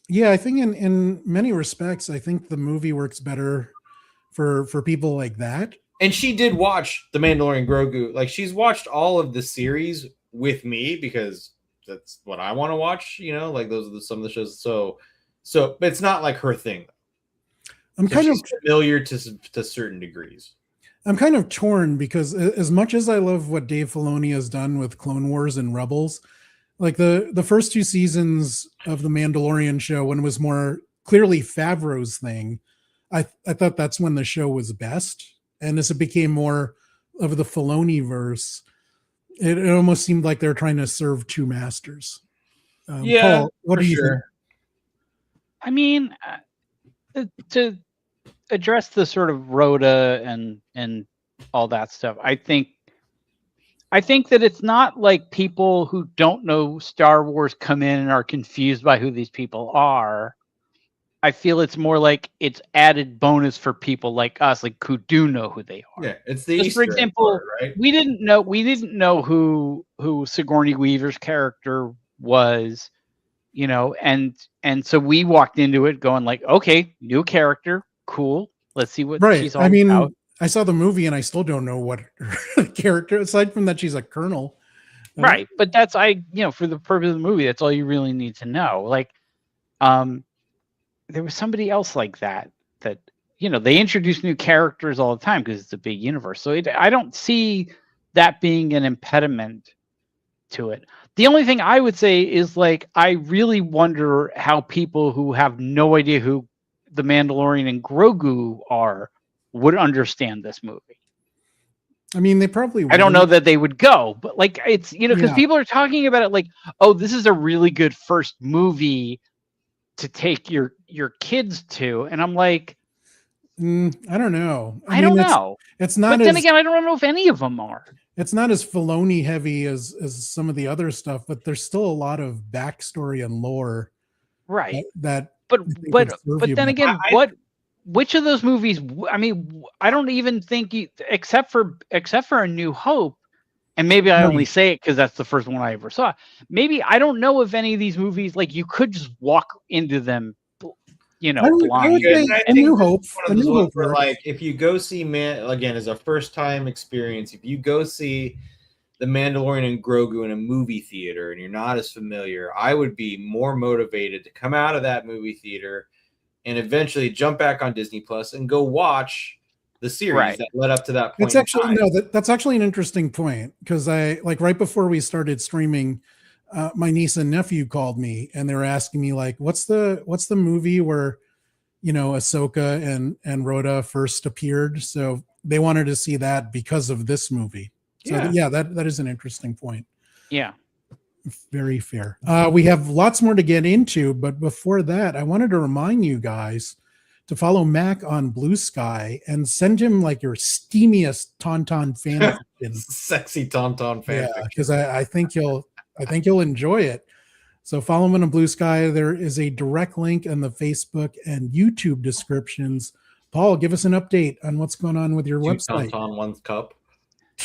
Yeah, I think in many respects, I think the movie works better for people like that. And she did watch The Mandalorian Grogu. Like, she's watched all of the series with me because that's what I want to watch, you know, like those are some of the shows. So but it's not like her thing. I'm so kind of familiar to certain degrees. I'm kind of torn because as much as I love what Dave Filoni has done with Clone Wars and Rebels, like the first two seasons of the Mandalorian show, when it was more clearly Favreau's thing, I thought that's when the show was best. And as it became more of the Filoni verse, it almost seemed like they're trying to serve two masters. Paul, what do you think? I mean, to address the sort of Rhoda and all that stuff, I think that it's not like people who don't know Star Wars come in and are confused by who these people are. I feel it's more like it's added bonus for people like us, like who do know who they are. Yeah, it's the Easter, for example, right? we didn't know who Sigourney Weaver's character was, you know, and so we walked into it going like, okay, new character, cool. Let's see what she's all about. I saw the movie and I still don't know what her character, aside from that she's a colonel. Right. But that's for the purpose of the movie, that's all you really need to know. Like, there was somebody else like that, they introduce new characters all the time because it's a big universe. So I don't see that being an impediment to it. The only thing I would say is like, I really wonder how people who have no idea who the Mandalorian and Grogu are would understand this movie. I mean, they probably I don't know that they would go, but like it's because people are talking about it like, oh, this is a really good first movie to take your kids to, and I'm like, I don't know. I don't know. It's not. But then again, I don't know if any of them are. It's not as Filoni heavy as some of the other stuff, but there's still a lot of backstory and lore. Right. But then again, which of those movies? I mean, I don't even think except for A New Hope, and maybe I only say it because that's the first one I ever saw. Maybe I don't know if any of these movies like you could just walk into them, blind. I would say A New Hope. Like if you go see again as a first time experience, if you go see The Mandalorian and Grogu in a movie theater and you're not as familiar, I would be more motivated to come out of that movie theater and eventually jump back on Disney Plus and go watch the series that led up to that point. That's actually an interesting point, because I like right before we started streaming, my niece and nephew called me and they were asking me like, what's the movie where Ahsoka and Rhoda first appeared? So they wanted to see that because of this movie. So that is an interesting point. Yeah. Very fair. We have lots more to get into, but before that, I wanted to remind you guys to follow Mac on Blue Sky and send him like your steamiest Tauntaun fan fiction. Sexy Tauntaun fan fiction. Because I think you'll enjoy it. So follow him on Blue Sky. There is a direct link in the Facebook and YouTube descriptions. Paul, give us an update on what's going on with your website. Tauntaun, 1 cup.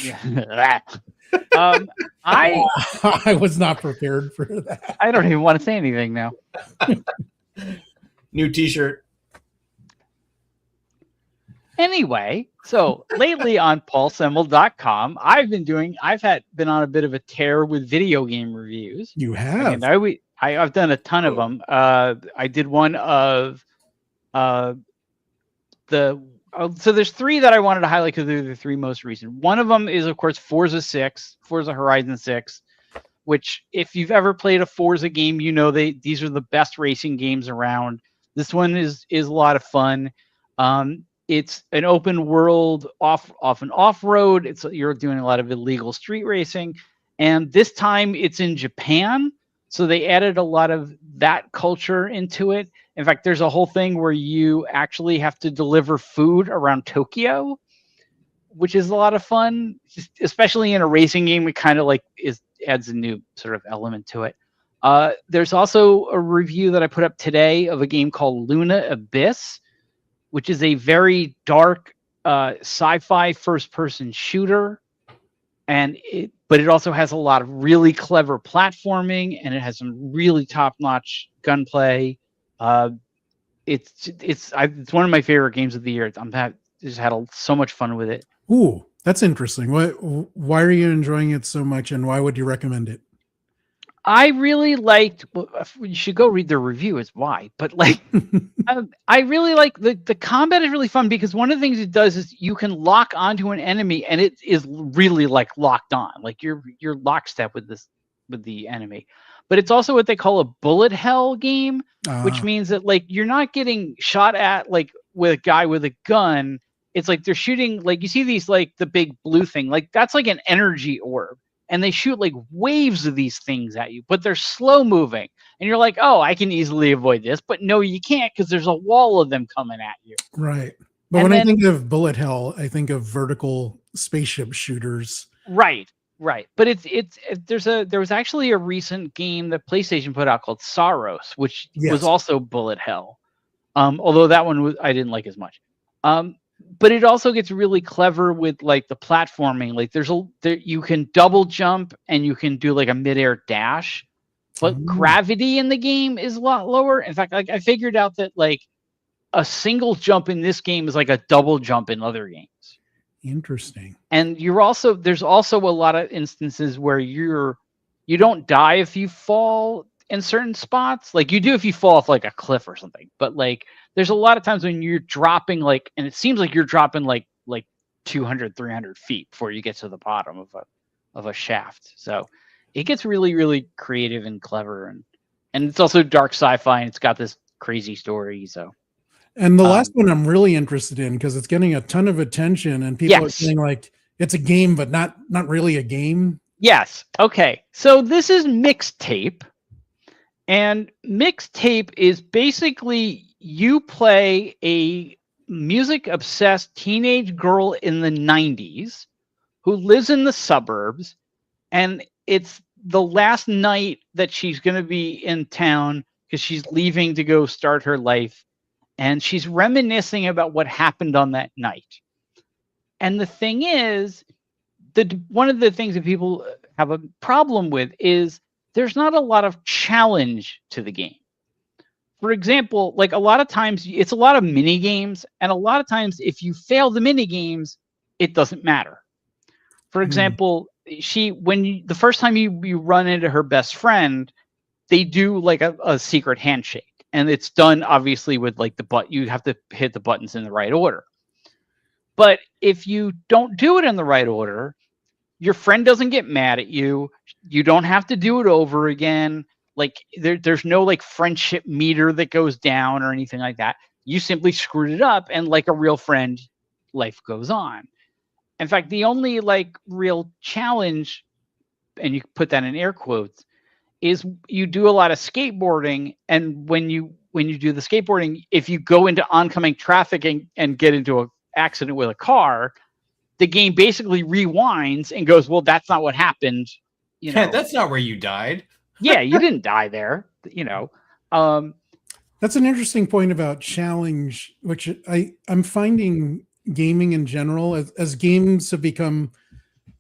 Yeah. I was not prepared for that. I don't even want to say anything now. New T-shirt. Anyway, so lately on paulsemel.com, I've been on a bit of a tear with video game reviews. You have. And I've done a ton of them. I did one of so there's 3 that I wanted to highlight because they're the 3 most recent. One of them is, of course, Forza Horizon 6, which if you've ever played a Forza game, you know these are the best racing games around. This one is a lot of fun. It's an open world, often off-road. You're doing a lot of illegal street racing, and this time it's in Japan, so they added a lot of that culture into it. In fact, there's a whole thing where you actually have to deliver food around Tokyo, which is a lot of fun, especially in a racing game. It kind of like adds a new sort of element to it. There's also a review that I put up today of a game called Luna Abyss, which is a very dark sci-fi first-person shooter, but it also has a lot of really clever platforming, and it has some really top-notch gunplay. It's one of my favorite games of the year. Just had so much fun with it. Ooh, that's interesting. Why are you enjoying it so much, and why would you recommend it? I really liked. Well, you should go read the review. Is why, but like, I really like the combat is really fun because one of the things it does is you can lock onto an enemy, and it is really like locked on, like you're lockstep with the enemy. But it's also what they call a bullet hell game, which means that like you're not getting shot at like with a guy with a gun. It's like they're shooting, like you see these like the big blue thing, like that's like an energy orb. And they shoot like waves of these things at you, but they're slow moving. And you're like, oh, I can easily avoid this. But no, you can't, because there's a wall of them coming at you. Right. But when I think of bullet hell, I think of vertical spaceship shooters. Right. But there was actually a recent game that PlayStation put out called Saros, which was also bullet hell. Although that one I didn't like as much. But it also gets really clever with like the platforming. Like you can double jump and you can do like a midair dash, but gravity in the game is a lot lower. In fact, like I figured out that like a single jump in this game is like a double jump in other games. Interesting. And there's also a lot of instances where you don't die if you fall in certain spots. Like you do if you fall off like a cliff or something, but like there's a lot of times when you're dropping like, and it seems like you're dropping like 200, 300 feet before you get to the bottom of a shaft. So it gets really, really creative and clever, and it's also dark sci-fi, and it's got this crazy story. So, and the last one I'm really interested in because it's getting a ton of attention, and people are saying like it's a game, but not really a game. Yes. Okay. So this is Mixtape, and Mixtape is basically you play a music-obsessed teenage girl in the 90s who lives in the suburbs, and it's the last night that she's going to be in town because she's leaving to go start her life, and she's reminiscing about what happened on that night. And the thing is, one of the things that people have a problem with is there's not a lot of challenge to the game. For example, like a lot of times it's a lot of mini games, and a lot of times if you fail the mini games, it doesn't matter. For example, the first time you run into her best friend, they do like a secret handshake, and it's done obviously with like you have to hit the buttons in the right order. But if you don't do it in the right order, your friend doesn't get mad at you. You don't have to do it over again. Like there's no like friendship meter that goes down or anything like that. You simply screwed it up, and like a real friend, life goes on. In fact, the only like real challenge, and you put that in air quotes, is you do a lot of skateboarding, and when you do the skateboarding, if you go into oncoming traffic and get into an accident with a car, the game basically rewinds and goes, well, that's not what happened. You know, that's not where you died. Yeah, you didn't die there. You know, that's an interesting point about challenge, which I'm finding gaming in general, as games have become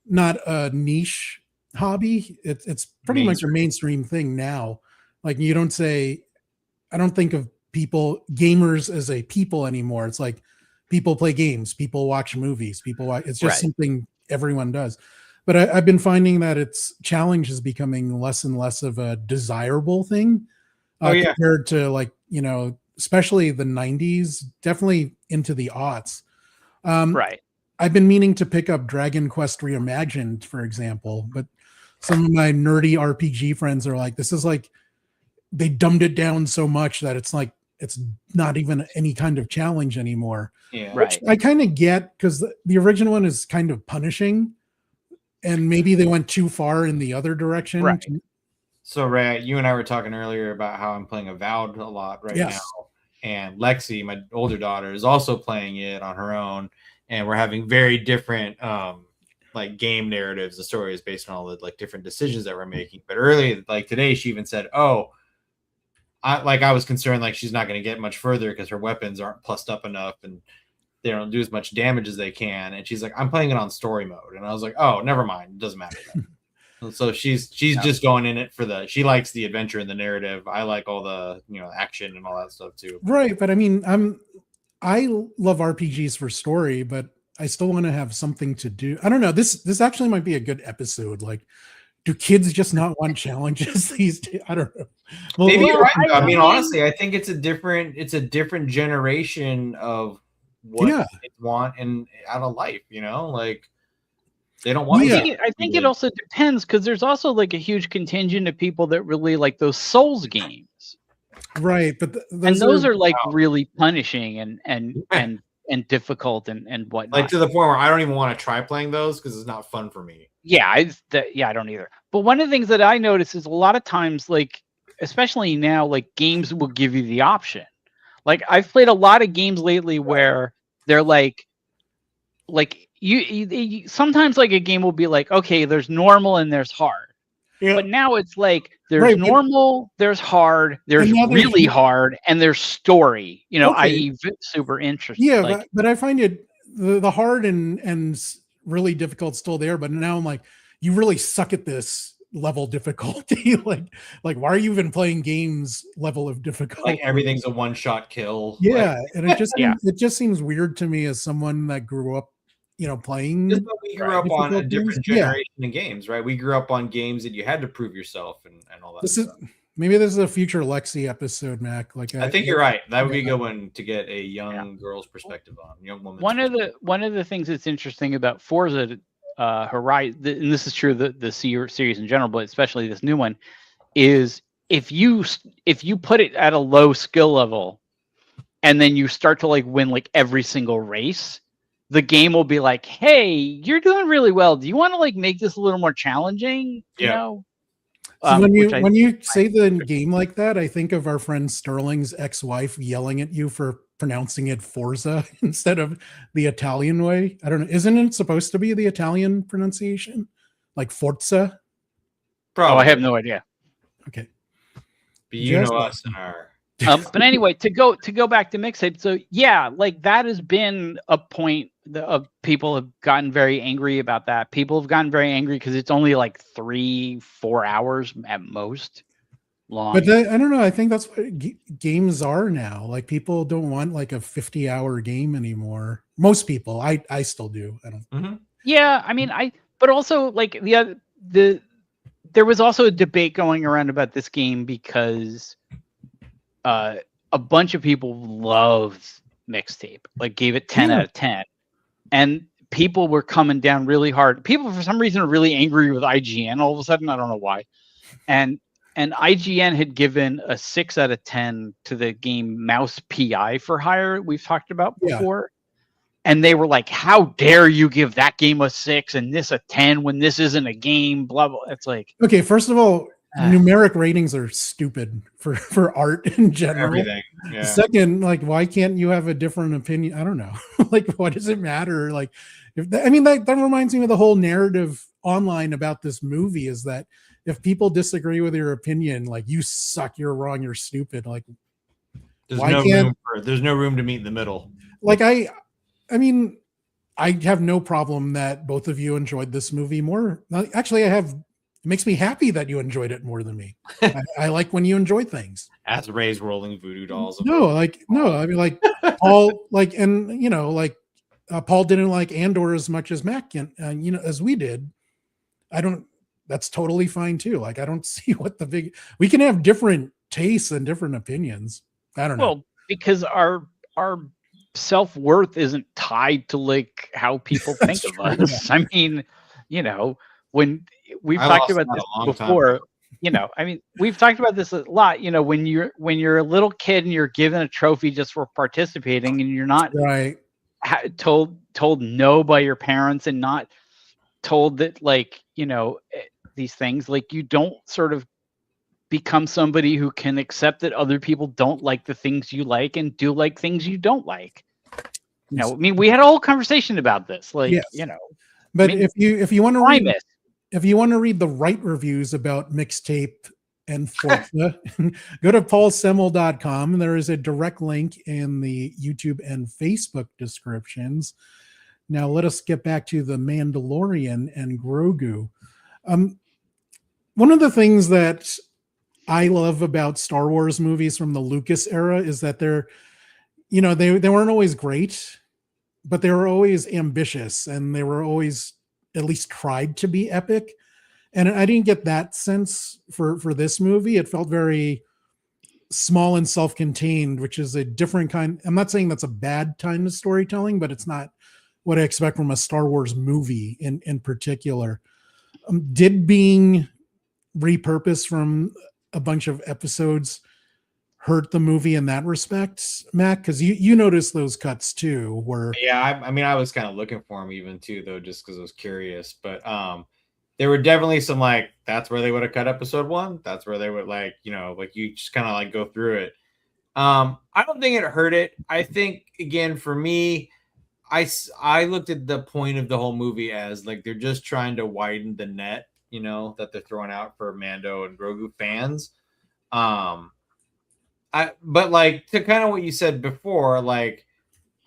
not a niche hobby, it's pretty much a mainstream thing now. Like I don't think of gamers as a people anymore. It's like people play games, people watch movies, it's just something everyone does. But I've been finding that challenge is becoming less and less of a desirable thing compared to, like, you know, especially the 90s, definitely into the aughts. Right. I've been meaning to pick up Dragon Quest Reimagined, for example, but some of my nerdy RPG friends are like, this is like, they dumbed it down so much that it's like, it's not even any kind of challenge anymore. Yeah. Which I kind of get, because the original one is kind of punishing, and maybe they went too far in the other direction. Right. So, Ray, you and I were talking earlier about how I'm playing Avowed a lot now. And Lexi, my older daughter, is also playing it on her own. And we're having very different like game narratives. The story is based on all the like different decisions that we're making. But earlier, like today, she even said, "Oh, I was concerned like she's not going to get much further because her weapons aren't plussed up enough and they don't do as much damage as they can." And she's like, "I'm playing it on story mode." And I was like, "Oh, never mind. It doesn't matter." So she's just going in it for she likes the adventure and the narrative. I like all the, you know, action and all that stuff too. Right, but I mean, I love RPGs for story, but I still want to have something to do. I don't know. This actually might be a good episode. Like, do kids just not want challenges these days? I don't know. Well, maybe you're right. I mean, honestly, I think it's a different generation of what they want out of life. You know, like they don't want. I think it also depends, because there's also like a huge contingent of people that really like those Souls games. Right, but those are like really punishing and difficult and whatnot. Like to the point where I don't even want to try playing those because it's not fun for me. Yeah, I don't either. But one of the things that I notice is a lot of times, like especially now, like games will give you the option. Like I've played a lot of games lately where they're like you sometimes like a game will be like, okay, there's normal and there's hard. Yeah. But now it's like there's normal, there's hard, there's really hard, and there's story, you know, i.e. super interesting. Yeah, like, but I find it the hard and really difficult still there. But now I'm like, you really suck at this level difficulty. like why are you even playing games level of difficulty? Like everything's a one-shot kill. Yeah, and it just seems weird to me as someone that grew up, you know, playing. We grew up on a different generation of games, right? We grew up on games that you had to prove yourself and all that. Maybe this is a future Lexi episode, Mac. Like I think you're right. That would be a good one to get a young girl's perspective on. Young woman. One of the things that's interesting about Forza Horizon, and this is true the series in general, but especially this new one, is if you put it at a low skill level, and then you start to like win like every single race, the game will be like, hey, you're doing really well. Do you want to like make this a little more challenging? You know? So when you say the game like that, I think of our friend Sterling's ex-wife yelling at you for pronouncing it Forza instead of the Italian way. I don't know. Isn't it supposed to be the Italian pronunciation? Like Forza? Probably. Oh, I have no idea. Okay. But you know us and our... but anyway, to go back to mixtape. So yeah, like that has been a point of people have gotten very angry about that. People have gotten very angry because it's only like 3-4 hours at most long. But I don't know. I think that's what games are now. Like people don't want like a 50-hour game anymore. Most people, I still do. I don't. Mm-hmm. Yeah, I mean, but also like there was also a debate going around about this game because a bunch of people loved Mixtape, like gave it 10 out of 10. And people were coming down really hard. People, for some reason, are really angry with IGN all of a sudden. I don't know why. And IGN had given a 6 out of 10 to the game Mouse PI for Hire we've talked about before. And they were like, how dare you give that game a 6 and this a 10 when this isn't a game, blah, blah. It's like... Okay, first of all, numeric ratings are stupid for art in general. Everything. Yeah. Second, like, why can't you have a different opinion? I don't know. Like, what does it matter? Like, that reminds me of the whole narrative online about this movie, is that if people disagree with your opinion, like, you suck, you're wrong, you're stupid. Like, there's no room to meet in the middle. Like, I mean, I have no problem that both of you enjoyed this movie more. Actually, it makes me happy that you enjoyed it more than me. I like when you enjoy things. As Ray's rolling voodoo dolls. No, I mean, like, Paul, like, and you know, like, Paul didn't like Andor as much as Mac and as we did. That's totally fine too. Like, I don't see what we can have different tastes and different opinions. I don't know. Well, because our self-worth isn't tied to like how people think of us. I mean, when we've talked about this before, I mean, we've talked about this a lot, when you're a little kid and you're given a trophy just for participating, and you're not right told no by your parents, and not told that, like, these things, like, you don't sort of become somebody who can accept that other people don't like the things you like and do like things you don't like. I mean, we had a whole conversation about this, like, yes. But I mean, if you want to read the right reviews about Mixtape and Forza, go to paulsemel.com. There is a direct link in the YouTube and Facebook descriptions. Now let us get back to the Mandalorian and Grogu. One of the things that I love about Star Wars movies from the Lucas era is that they weren't always great, but they were always ambitious, and they were always at least tried to be epic. And I didn't get that sense for this movie. It felt very small and self-contained, which is a different kind. I'm not saying that's a bad kind of storytelling, but it's not what I expect from a Star Wars movie in particular. Did being repurposed from a bunch of episodes hurt the movie in that respect, Mac? Because you noticed those cuts too, where I mean, I was kind of looking for them even too, though, just because I was curious. But there were definitely some, like, that's where they would have cut episode 1. That's where they would, like, like, you just kind of like go through it. I don't think it hurt it. I think, again, for me, I looked at the point of the whole movie as, like, they're just trying to widen the net, that they're throwing out for Mando and Grogu fans. But, like, to kind of what you said before, like,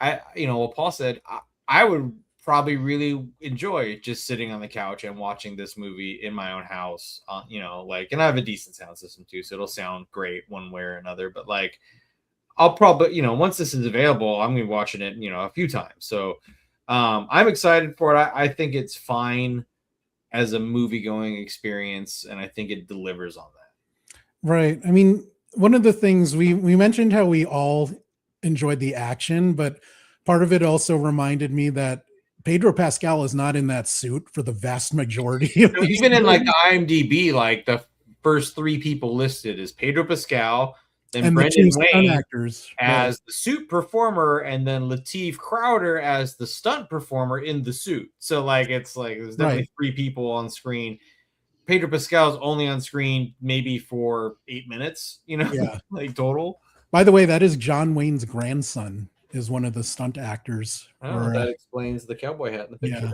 what Paul said, I would probably really enjoy just sitting on the couch and watching this movie in my own house, like, and I have a decent sound system too, so it'll sound great one way or another. But, like, I'll probably, once this is available, I'm gonna be watching it, a few times. So I'm excited for it. I think it's fine as a movie going experience, and I think it delivers on that. Right. I mean, one of the things we mentioned how we all enjoyed the action, but part of it also reminded me that Pedro Pascal is not in that suit for the vast majority of these even movies. In, like, the IMDb, like, the first 3 people listed is Pedro Pascal, then and Brendan the Wayne actors as the suit performer, and then Lateef Crowder as the stunt performer in the suit. So, like, it's like there's definitely 3 people on screen. Pedro Pascal is only on screen maybe for 8 minutes, like, total. By the way, that is John Wayne's grandson, is one of the stunt actors. That explains the cowboy hat in the picture. Yeah.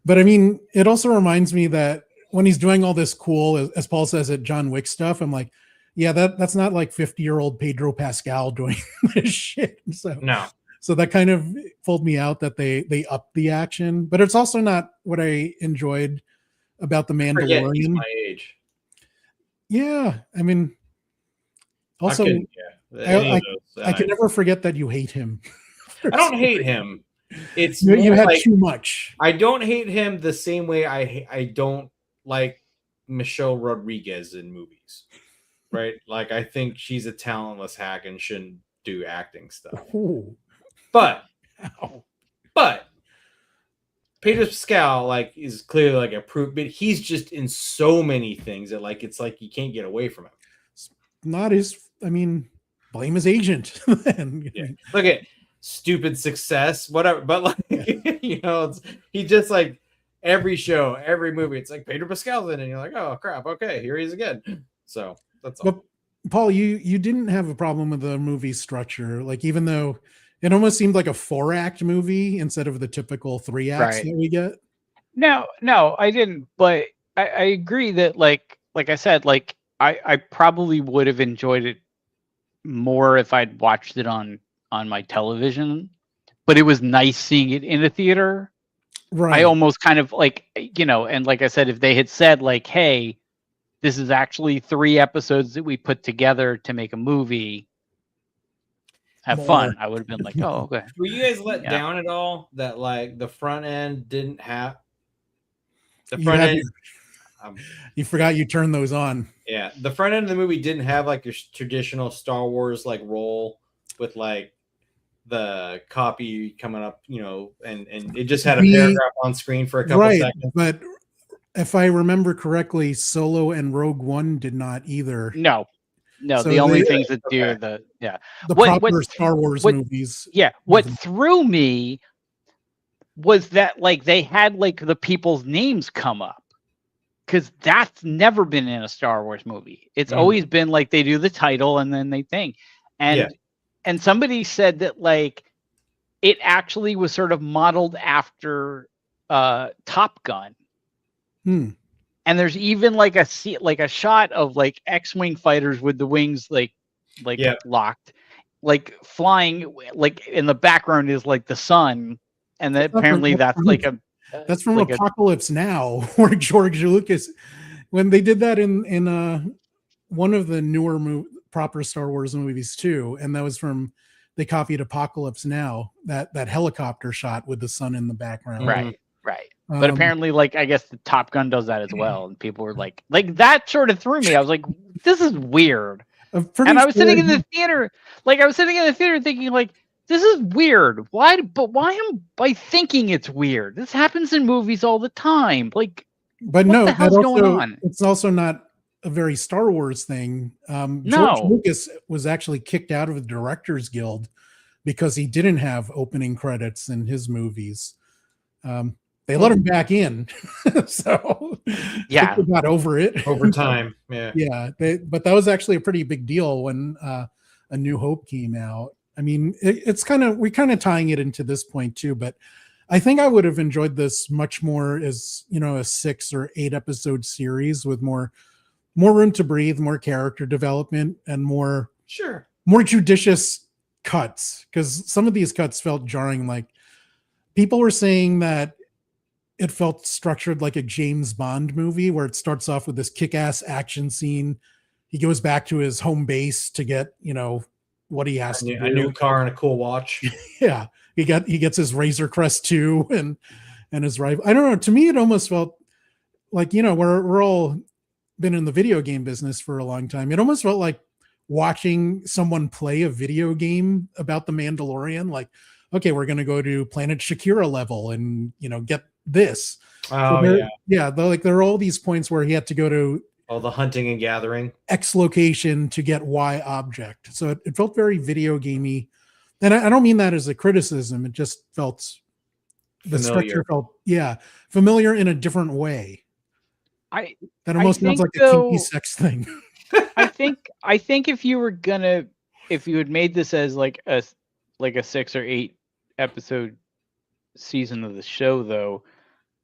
But I mean, it also reminds me that when he's doing all this cool, as Paul says, at John Wick stuff, I'm like, yeah, that's not like 50-year-old Pedro Pascal doing this shit. So that kind of pulled me out that they upped the action, but it's also not what I enjoyed about the Mandalorian. My age. Yeah, I mean, also, I can never forget that you hate him. I don't hate him. It's you had too much. I don't hate him the same way I don't like Michelle Rodriguez in movies, right? Like, I think she's a talentless hack and shouldn't do acting stuff. Ooh. But Pedro Pascal, like, is clearly, like, a proof, but he's just in so many things that, like, it's like you can't get away from him. Not his. I mean, blame his agent. Look at stupid success, whatever. But, like, he just, like, every show, every movie, it's like Pedro Pascal's in it, and you're like, oh crap, okay, here he is again. So that's all. But Paul, you didn't have a problem with the movie structure, like even though it almost seemed like a 4-act movie instead of the typical 3 acts that we get. No, I didn't. But I agree that like I said, like I probably would have enjoyed it more if I'd watched it on my television. But it was nice seeing it in a theater. Right. I almost kind of like, and like I said, if they had said like, hey, this is actually 3 episodes that we put together to make a movie. Have fun. I would have been like, oh, okay. Were you guys let down at all that like the front end didn't have the front end? You forgot you turned those on. Yeah, the front end of the movie didn't have like your traditional Star Wars like roll with like the copy coming up, and it just had a paragraph on screen for a couple seconds. But if I remember correctly, Solo and Rogue One did not either. No, so the only things that do the proper Star Wars movies. Yeah, what threw me was that like they had like the people's names come up, because that's never been in a Star Wars movie. It's always been like they do the title and then they think, and somebody said that like it actually was sort of modeled after Top Gun. And there's even like a shot of like X-wing fighters with the wings like locked, like flying, like in the background is like the sun, and that apparently that's from like Apocalypse Now, where George Lucas, when they did that in one of the newer proper Star Wars movies too, and that was they copied Apocalypse Now, that helicopter shot with the sun in the background. Right. But apparently, like, I guess the Top Gun does that as well. And people were like that sort of threw me. I was like, this is weird. And I was sitting in the theater, thinking like, this is weird. Why am I thinking it's weird? This happens in movies all the time. Like, but what no, the hell's going on? It's also not a very Star Wars thing. George Lucas was actually kicked out of the Directors Guild because he didn't have opening credits in his movies. They let him back in, so they got over it over time. But that was actually a pretty big deal when A New Hope came out. I mean, we're kind of tying it into this point too, but I think I would have enjoyed this much more as a 6 or 8 episode series with more room to breathe, more character development, and more judicious cuts, because some of these cuts felt jarring. Like, people were saying that it felt structured like a James Bond movie, where it starts off with this kick-ass action scene. He goes back to his home base to get, what he has to do. A new car and a cool watch. Yeah. He gets his Razor Crest 2 and his rifle. I don't know. To me, it almost felt like, we're all been in the video game business for a long time. It almost felt like watching someone play a video game about the Mandalorian. Like, okay, we're going to go to Planet Shakira level and, get this. Oh, there are all these points where he had to go to all the hunting and gathering X location to get Y object. So it felt very video gamey. And I don't mean that as a criticism. It just felt the structure felt familiar in a different way. That almost sounds like a kinky sex thing. I think if you had made this as like a 6 or 8 episode season of the show, though,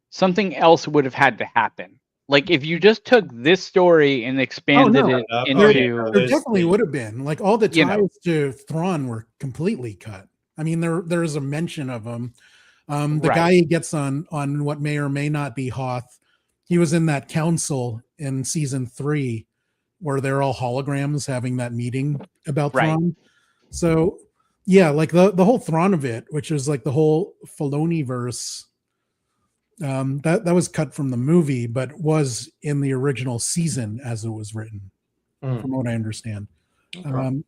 something else would have had to happen. Like, if you just took this story and expanded it into... There definitely would have been. Like, all the ties to Thrawn were completely cut. I mean, there is a mention of him. The guy he gets on what may or may not be Hoth, he was in that council in season 3 where they're all holograms having that meeting about Thrawn. So, yeah, like the whole Thrawn of it, which is like the whole Filoni verse, that was cut from the movie, but was in the original season as it was written, from what I understand. Okay.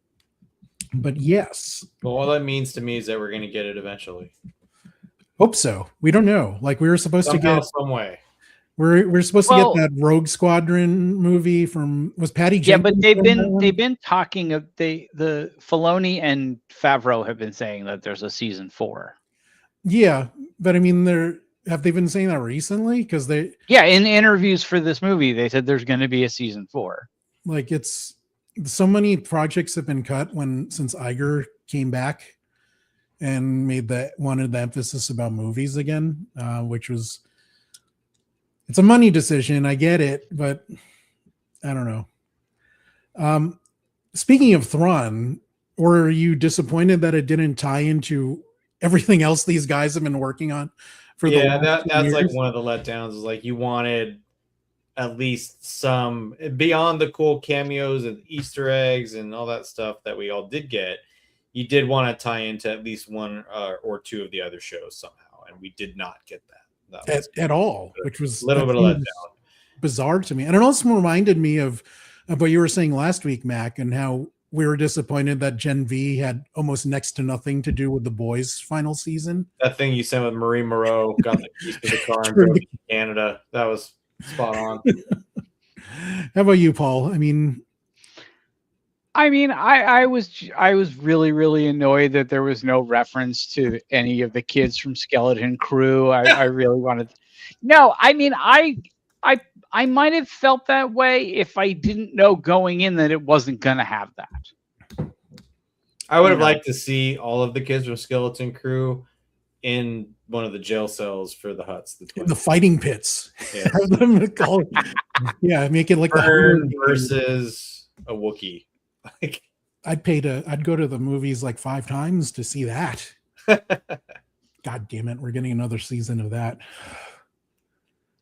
But yes. Well, all that means to me is that we're going to get it eventually. Hope so. We don't know. Like, we were supposed to get some way. We're supposed to get that Rogue Squadron movie was Patty Jenkins. Yeah, but they've been talking of the Filoni and Favreau have been saying that there's a season 4. Yeah, but I mean, have they been saying that recently? Because they in interviews for this movie, they said there's going to be a season 4. like it's so many projects have been cut since Iger came back and wanted the emphasis about movies again, which was it's a money decision. I get it, but I don't know. Speaking of Thrawn, were you disappointed that it didn't tie into everything else these guys have been working on for the that's years? like one of the letdowns is like you wanted at least some beyond the cool cameos and Easter eggs and all that stuff that we all did get. You did want to tie into at least one or two of the other shows somehow, and we did not get that at all, which was a little bit of letdown. Bizarre to me. And it also reminded me of what you were saying last week, Mac, and how we were disappointed that Gen V had almost next to nothing to do with The Boys' final season. That thing you sent with Marie Moreau got the keys to the car and drove to Canada. That was spot on. How about you, Paul? I mean, I was really, really annoyed that there was no reference to any of the kids from Skeleton Crew. I really wanted. No, I mean, I might have felt that way if I didn't know going in that it wasn't going to have that. I would have liked to see all of the kids from Skeleton Crew in one of the jail cells for the Hutts. The fighting pits. Yeah, yeah, make it like Burn versus a Wookiee. Like, I'd go to the movies like 5 times to see that. God damn it, we're getting another season of that.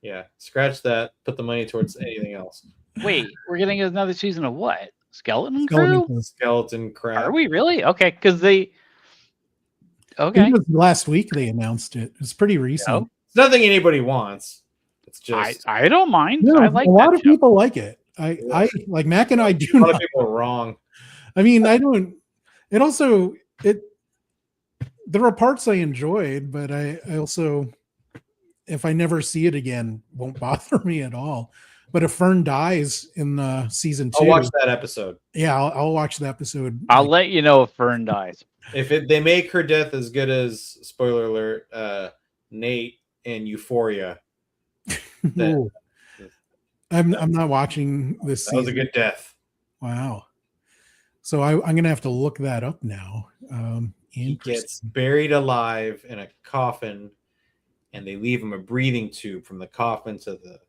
Yeah, scratch that. Put the money towards anything else. Wait, we're getting another season of what? Skeleton Crew? Skeleton Crap. Are we really? Okay, because they. Okay. Last week they announced it. It's pretty recent. No, it's nothing anybody wants. It's just I don't mind. No, I like a lot of show. people like it. I like Mac and I do. A lot of people are wrong. I mean, I don't. It also there are parts I enjoyed, but I also, if I never see it again, won't bother me at all. But if Fern dies in season 2, I'll watch that episode. Yeah, I'll watch the episode. I'll let you know if Fern dies. If they make her death as good as, spoiler alert, Nate in Euphoria, then I'm not watching this. That was a good death. Wow. So I'm gonna have to look that up now. He gets buried alive in a coffin, and they leave him a breathing tube from the coffin to the,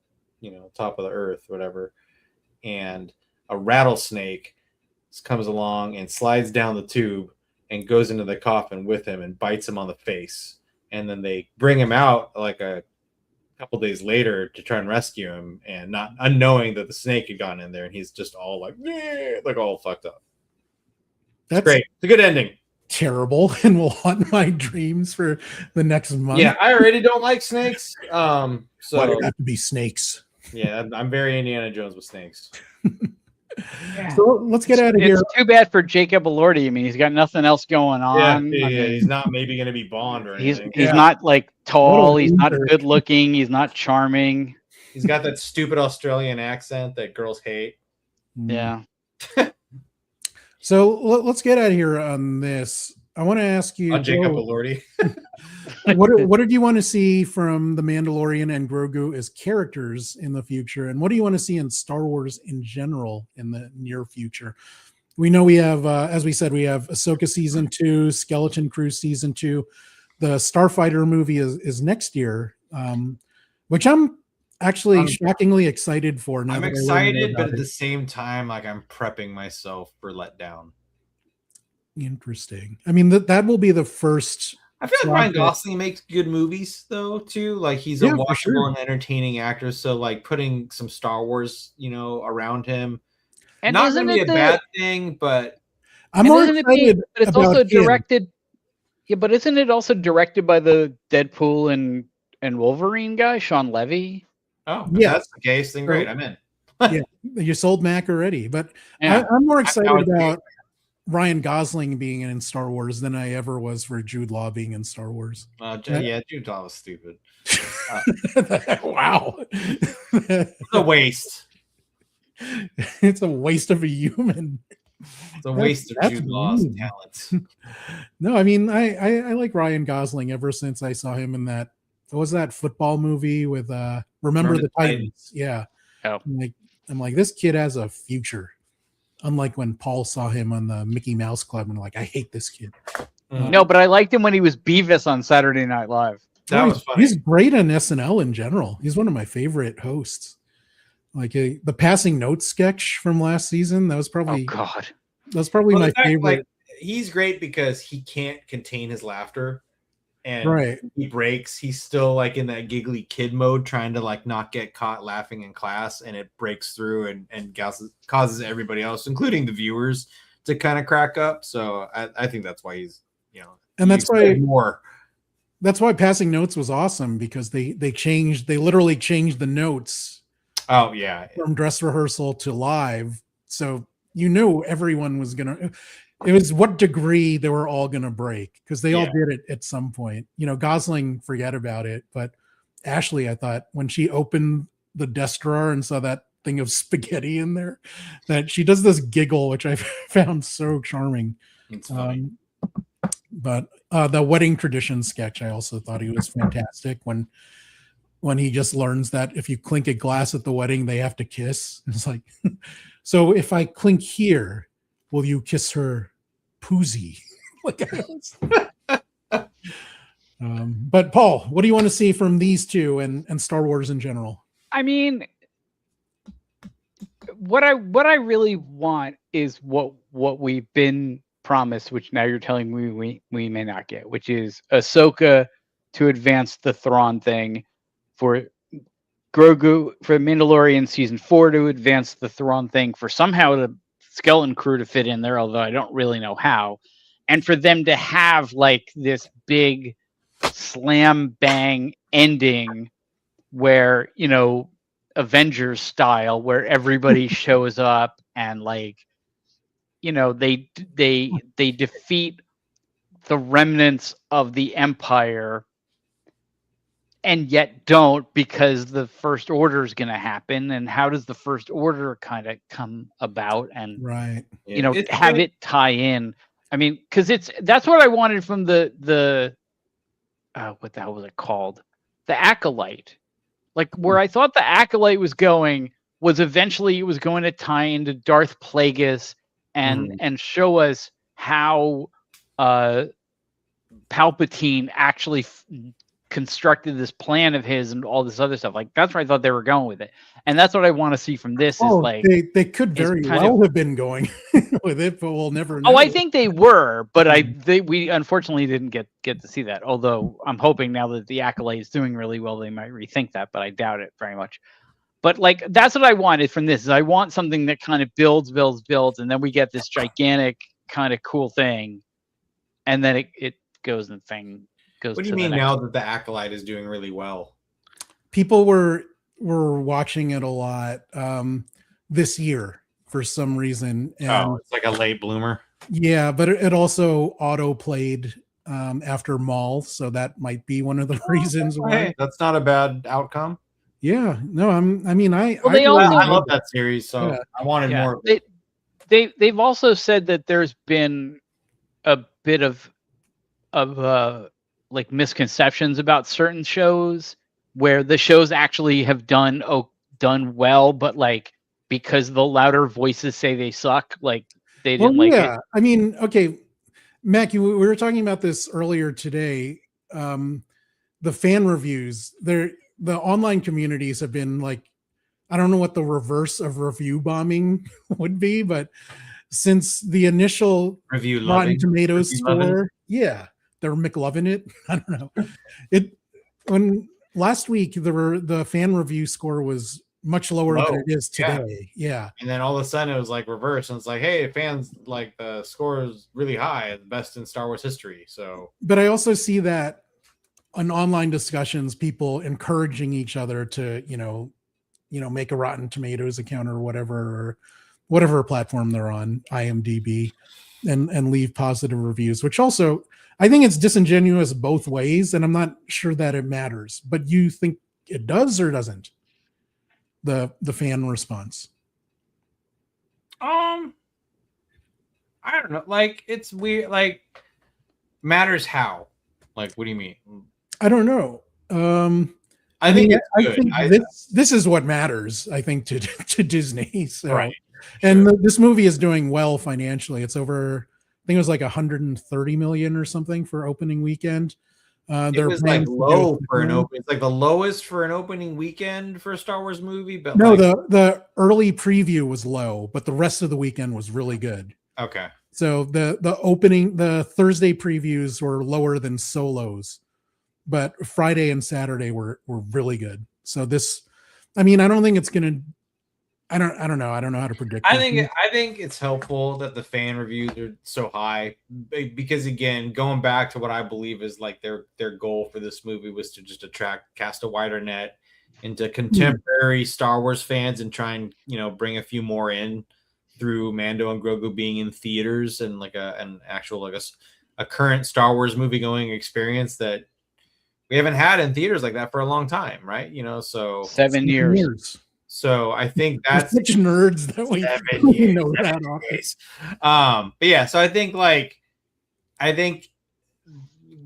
top of the earth, whatever. And a rattlesnake comes along and slides down the tube and goes into the coffin with him and bites him on the face. And then they bring him out like a couple days later to try and rescue him, and not unknowing that the snake had gone in there, and he's just all like all fucked up. That's great. It's a good ending. Terrible, and will haunt my dreams for the next month. Yeah, I already don't like snakes. So why do it have to be snakes? Yeah, I'm very Indiana Jones with snakes. Yeah. So let's get out of here. It's too bad for Jacob Elordi. I mean, he's got nothing else going on. Yeah, he's not maybe going to be Bond or anything. He's not like tall. He's not good looking. He's not charming. He's got that stupid Australian accent that girls hate. Yeah. So let's get out of here on this. I want to ask you, Jacob Elordi. what did you want to see from the Mandalorian and Grogu as characters in the future, and what do you want to see in Star Wars in general in the near future? We know we have, as we said, we have Ahsoka season 2, Skeleton Crew season 2. The Starfighter movie is next year, which I'm actually shockingly excited for. Now I'm excited, but at the same time, like I'm prepping myself for letdown. Interesting. I mean, that will be the first. I feel like Ryan Gosling makes good movies, though, too. Like he's a watchable and entertaining actor. So, like putting some Star Wars, around him, and not going to be a bad thing. But I'm more excited. But it's also directed. Yeah, but isn't it also directed by the Deadpool and Wolverine guy, Sean Levy? Oh, yeah, that's the case. Then great, I'm in. Yeah, you sold Mac already, but I'm more excited about Ryan Gosling being in Star Wars than I ever was for Jude Law being in Star Wars. Yeah, Jude Law was stupid. Wow. It's a waste. It's a waste of a human. It's a waste of Jude Law's talent. No, I mean, I like Ryan Gosling ever since I saw him in that what was that football movie with Remember the Titans? Yeah. Oh. I'm like, this kid has a future. Unlike when Paul saw him on the Mickey Mouse Club and like, I hate this kid. No, but I liked him when he was Beavis on Saturday Night Live. That was funny. He's great on SNL in general. He's one of my favorite hosts. Like the passing notes sketch from last season. That was probably my favorite. Like, he's great because he can't contain his laughter, and he breaks. He's still like in that giggly kid mode, trying to like not get caught laughing in class, and it breaks through and causes everybody else, including the viewers, to kind of crack up. So I think that's why he's and that's why more. That's why passing notes was awesome, because they literally changed the notes. Oh yeah, from dress rehearsal to live, so everyone was gonna. It was what degree they were all gonna break, because they all did it at some point. Gosling, forget about it, but Ashley, I thought when she opened the desk drawer and saw that thing of spaghetti in there, that she does this giggle, which I found so charming. It's funny. But the wedding tradition sketch, I also thought he was fantastic when he just learns that if you clink a glass at the wedding, they have to kiss. It's like, so if I clink here, will you kiss her poozy? But Paul, what do you want to see from these two and Star Wars in general? I mean, what I really want is what we've been promised, which now you're telling me we may not get, which is Ahsoka to advance the Thrawn thing, for Grogu, for Mandalorian season 4 to advance the Thrawn thing, for somehow the skeleton crew to fit in there, although I don't really know how, and for them to have like this big slam bang ending where, Avengers style, where everybody shows up and like, they defeat the remnants of the Empire, and yet don't, because the First Order is going to happen. And how does the First Order kind of come about? And have it tie in. I mean, because that's what I wanted from the what the hell was it called? The Acolyte. Like, where I thought the Acolyte was going was eventually it was going to tie into Darth Plagueis and show us how Palpatine actually constructed this plan of his and all this other stuff. Like, that's where I thought they were going with it, and that's what I want to see from this. Is like they could very well have been going with it, but we'll never know. Oh, I think they were, but we unfortunately didn't get to see that. Although I'm hoping now that the Acolyte is doing really well, they might rethink that, but I doubt it very much. But like, that's what I wanted from this. Is I want something that kind of builds, and then we get this gigantic kind of cool thing, and then it goes and thing. What do you mean now that the Acolyte is doing really well? People were watching it a lot this year for some reason. And it's like a late bloomer. Yeah, but it also auto played after Maul, so that might be one of the reasmes why. Hey, that's not a bad outcome. Yeah, no, I love that series, so I wanted more. They've also said that there's been a bit of like misconceptions about certain shows, where the shows actually have done well, but like, because the louder voices say they suck, like they didn't like it. I mean, okay, Mac, we were talking about this earlier today. The fan reviews, the online communities have been like, I don't know what the reverse of review bombing would be, but since the initial Rotten Tomatoes score, they're McLovin' it. I don't know. When last week the fan review score was much lower than it is today. Yeah. And then all of a sudden it was like reverse, and it's like, hey, fans, like, the score is really high, the best in Star Wars history. So, but I also see that on online discussions, people encouraging each other to, make a Rotten Tomatoes account or whatever platform they're on, IMDb, and leave positive reviews, which also, I think it's disingenuous both ways, and I'm not sure that it matters. But you think it does or doesn't? The fan response. I don't know. Like, it's weird. Like, matters how? Like, what do you mean? I don't know. I think it's good. I think this is what matters, I think, to Disney. So, right. And this movie is doing well financially. It's over, I think it was like 130 million or something for opening weekend. It was like low for an open. It's like the lowest for an opening weekend for a Star Wars movie. But no, the early preview was low, but the rest of the weekend was really good. Okay. So the Thursday previews were lower than Solo's, but Friday and Saturday were really good. So this, I mean, I don't think it's gonna. I don't know. I don't know how to predict. I think it's helpful that the fan reviews are so high because, again, going back to what I believe is like their goal for this movie was to just cast a wider net into contemporary Star Wars fans and try and bring a few more in through Mando and Grogu being in theaters and like an actual like a current Star Wars movie going experience that we haven't had in theaters like that for a long time, right? So 7 years. So I think that's such nerds that we know that. But yeah, so I think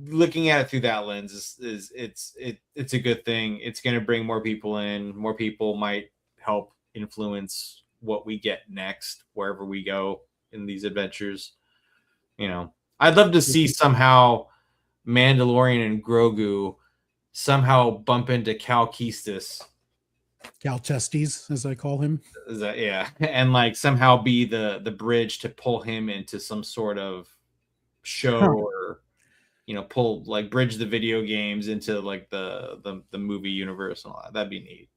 looking at it through that lens is it's a good thing. It's going to bring more people in. More people might help influence what we get next wherever we go in these adventures. I'd love to see somehow Mandalorian and Grogu somehow bump into Cal Kestis. Cal Testes, as I call him. Yeah. And like somehow be the bridge to pull him into some sort of show or bridge the video games into like the movie universe and all that. That'd be neat.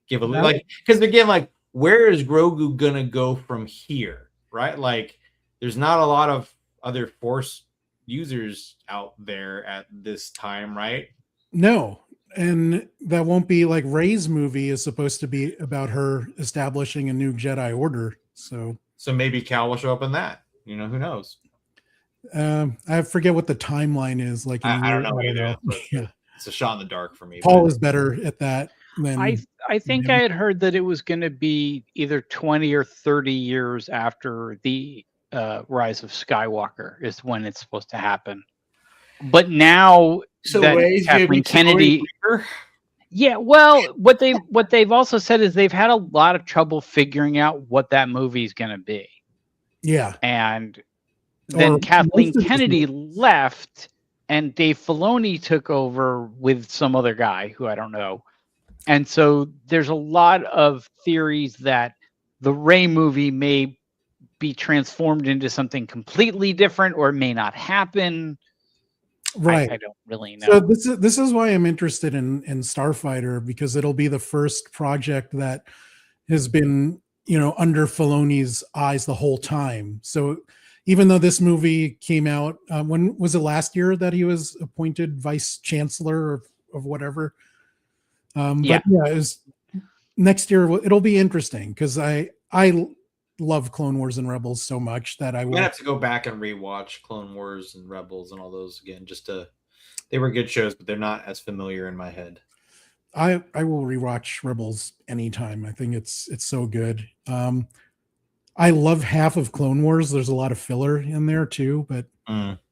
Give a because again, where is Grogu gonna go from here? Right? Like there's not a lot of other Force users out there at this time, right? No. And that won't be like Rey's movie is supposed to be about her establishing a new Jedi Order. So maybe Cal will show up in that. Who knows? I forget what the timeline is. Like I don't know either. Yeah. It's a shot in the dark for me. Paul is better at that than I think I had heard that it was going to be either 20 or 30 years after the Rise of Skywalker is when it's supposed to happen. But now that Kathleen Kennedy, yeah, well, what they've also said is they've had a lot of trouble figuring out what that movie is going to be. Yeah, and then Kathleen Kennedy left, and Dave Filoni took over with some other guy who I don't know, and so there's a lot of theories that the Rey movie may be transformed into something completely different, or it may not happen. Right. I don't really know. So this is why I'm interested in Starfighter, because it'll be the first project that has been, under Filoni's eyes the whole time. So even though this movie came out, when was it last year that he was appointed vice chancellor of whatever? But yeah, it was next year. It'll be interesting because I love Clone Wars and Rebels so much that I will have to go back and rewatch Clone Wars and Rebels and all those again. They were good shows, but they're not as familiar in my head. I will rewatch Rebels anytime. I think it's so good. I love half of Clone Wars. There's a lot of filler in there too, but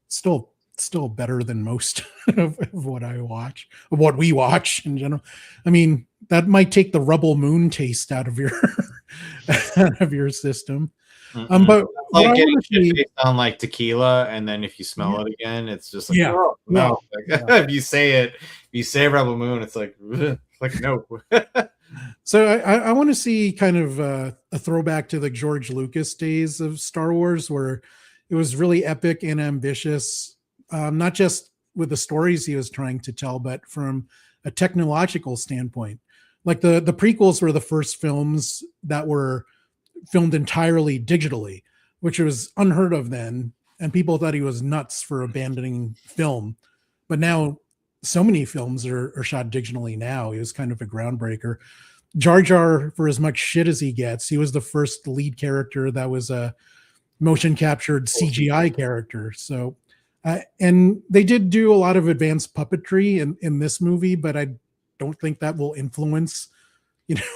still better than most of what I watch, of what we watch in general. I mean, that might take the Rebel Moon taste out of your system. But like getting shit based on like tequila, and then if you smell it again, it's just like no. If you say Rebel Moon, it's like no. So I want to see kind of a throwback to the George Lucas days of Star Wars, where it was really epic and ambitious, not just with the stories he was trying to tell, but from a technological standpoint. Like the prequels were the first films that were filmed entirely digitally, which was unheard of then. And people thought he was nuts for abandoning film. But now so many films are shot digitally now. He was kind of a groundbreaker. Jar Jar, for as much shit as he gets, he was the first lead character that was a motion captured CGI character. So, and they did do a lot of advanced puppetry in this movie, but I don't think that will influence,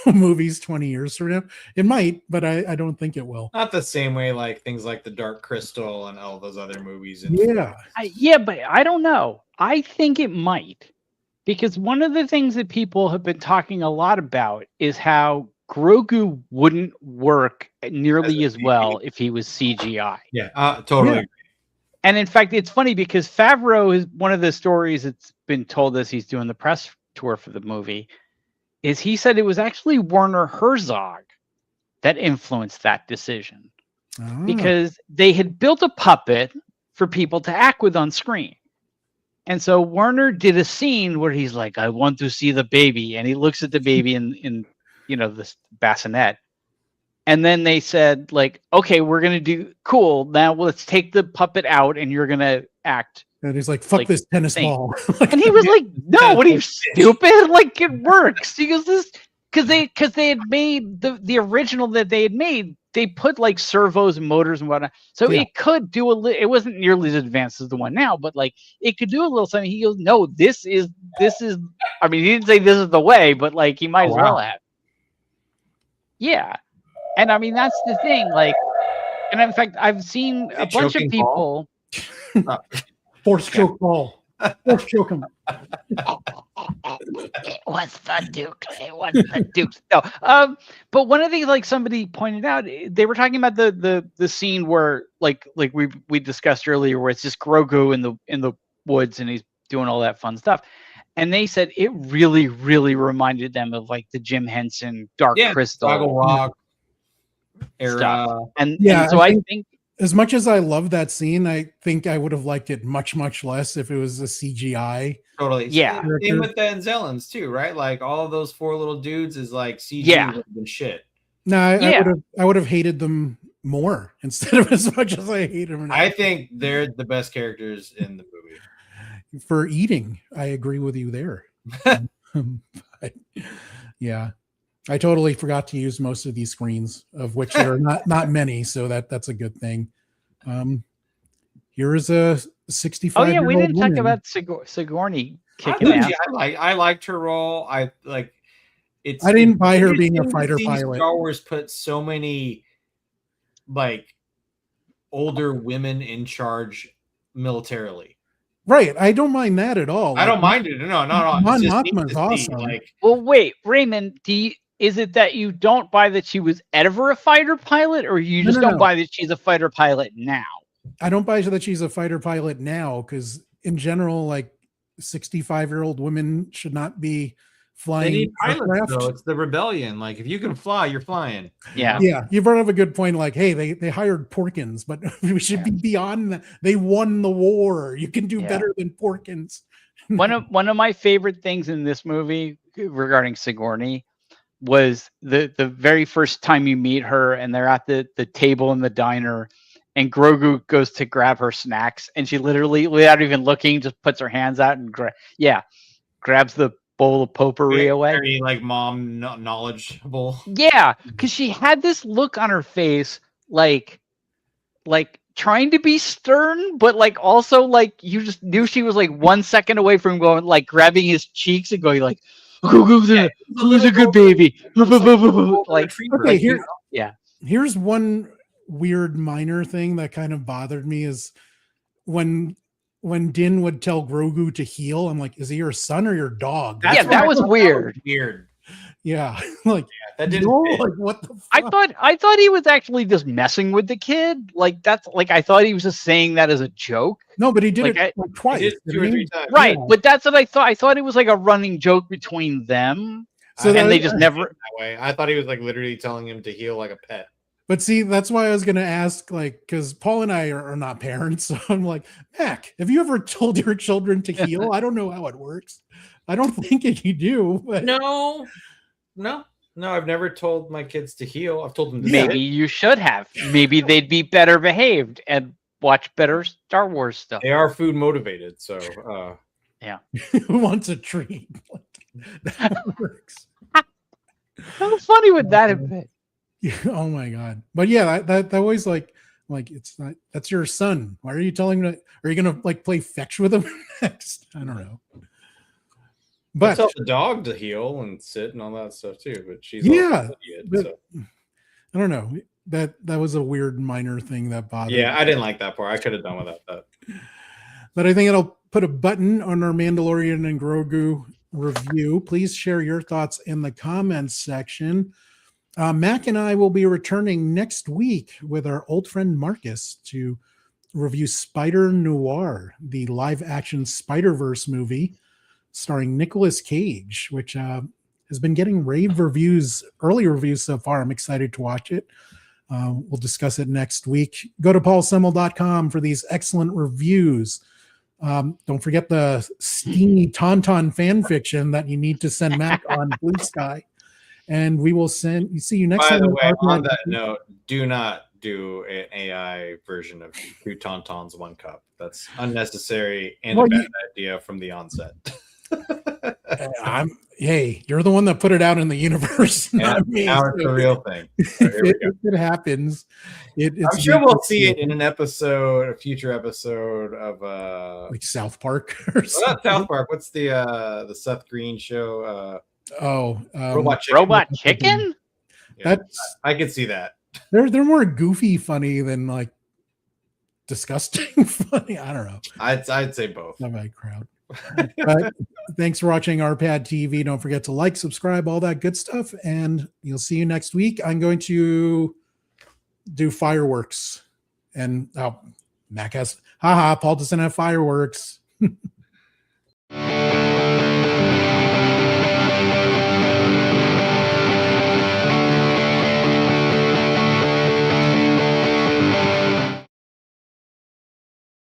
movies 20 years from now. It might, but I don't think it will. Not the same way like things like The Dark Crystal and all those other movies. And Yeah. But I don't know. I think it might, because one of the things that people have been talking a lot about is how Grogu wouldn't work nearly as well if he was CGI. Yeah, totally. Yeah. And in fact, it's funny because Favreau is one of the stories that's been told as he's doing the press tour for the movie, is he said it was actually Werner Herzog that influenced that decision because they had built a puppet for people to act with on screen. And so Werner did a scene where he's like, I want to see the baby. And he looks at the baby in this bassinet. And then they said, like, okay, we're going to do cool. Now let's take the puppet out and you're going to act. And he's like, fuck this tennis ball. And he was like, no, what are you, stupid? Like, it works. He goes, this, because they had made the original that they had made, they put like servos and motors and whatnot. So it could do it wasn't nearly as advanced as the one now, but like it could do a little something. He goes, no, this is, I mean, he didn't say this is the way, but like he might as well have. Yeah. And I mean, that's the thing. Like, and in fact, I've seen a bunch of people. Force choke ball. Force choke him. It was the Duke. It was the Duke. No. But one of the things, like somebody pointed out, they were talking about the scene where like we discussed earlier, where it's just Grogu in the woods and he's doing all that fun stuff. And they said it really, really reminded them of like the Jim Henson Dark Crystal Fraggle Rock era. Stuff. And so I think as much as I love that scene, I think I would have liked it much, much less if it was a CGI. Totally. Yeah. Same with the Anzellans too, right? Like all of those four little dudes is like CG and shit. No, I would have hated them more instead of as much as I hate them. I think they're the best characters in the movie. For eating, I agree with you there. But, yeah. I totally forgot to use most of these screens, of which there are not many, so that's a good thing. Here is a 65. Oh yeah, we didn't talk about Sigourney kicking ass. I liked her role. I didn't buy her being a fighter pilot. Star Wars put so many like older women in charge militarily. Right, I don't mind that at all. I don't mind it. No. Mon Mothma is awesome. Well, wait, Raymond, is it that you don't buy that she was ever a fighter pilot, or you just don't buy that she's a fighter pilot now? I don't buy that she's a fighter pilot now, because in general, like 65-year-old women should not be flying. They need pilots, though. It's the rebellion. Like if you can fly, you're flying. Yeah. You brought up a good point. Like, hey, they hired Porkins, but we should be beyond that. They won the war. You can do better than Porkins. One of my favorite things in this movie regarding Sigourney was the very first time you meet her and they're at the table in the diner and Grogu goes to grab her snacks and she literally, without even looking, just puts her hands out and grabs the bowl of potpourri away. Very like mom knowledgeable. Yeah, because she had this look on her face like trying to be stern, but like also like you just knew she was like 1 second away from going like grabbing his cheeks and going like, who's a good baby? Like, okay, here's one weird minor thing that kind of bothered me is when Din would tell Grogu to heal, I'm like, is he your son or your dog? That was weird. Yeah, like that didn't like what the fuck? I thought he was actually just messing with the kid. Like that's like I thought he was just saying that as a joke. No, but he did it like twice, he did 2 or 3 times. Right, but that's what I thought. I thought it was like a running joke between them. So and they just never that way. I thought he was like literally telling him to heal like a pet. But see, that's why I was going to ask, like, because Paul and I are not parents. So I'm like, Mac, have you ever told your children to heal? I don't know how it works. I don't think you do. But... No, I've never told my kids to heal. I've told them to maybe you should have. Maybe they'd be better behaved and watch better Star Wars stuff. They are food motivated. So, yeah. Who wants a treat? That works. How funny would that have been? Oh my god! But yeah, that always like it's not. That's your son. Why are you telling him? Are you gonna like play fetch with him next? I don't know. But tell the dog to heel and sit and all that stuff too. But she's yeah, idiot, but so. I don't know. That was a weird minor thing that bothered me. Yeah, I didn't like that part. I could have done without that. But I think it'll put a button on our Mandalorian and Grogu review. Please share your thoughts in the comments section. Mac and I will be returning next week with our old friend Marcus to review Spider Noir, the live-action Spider-Verse movie starring Nicolas Cage, which has been getting rave reviews, early reviews so far. I'm excited to watch it. We'll discuss it next week. Go to paulsemel.com for these excellent reviews. Don't forget the steamy Tauntaun fan fiction that you need to send Mac on Blue Sky. And we will see you next time. By the way, on that note, do not do an AI version of 2 Tauntauns, 1 cup. That's unnecessary and a bad idea from the onset. Hey, you're the one that put it out in the universe, not me. Now it's a real thing. So it happens. I'm sure we'll see it in an episode, a future episode of like South Park or something. Not South Park. What's the Seth Green show? Robot Chicken? Yeah, I could see that. They're more goofy funny than like disgusting funny. I don't know. I'd say both. Not my crowd. But thanks for watching RPadTV. Don't forget to like, subscribe, all that good stuff, and you'll see you next week. I'm going to do fireworks, and Mac has Paul doesn't have fireworks.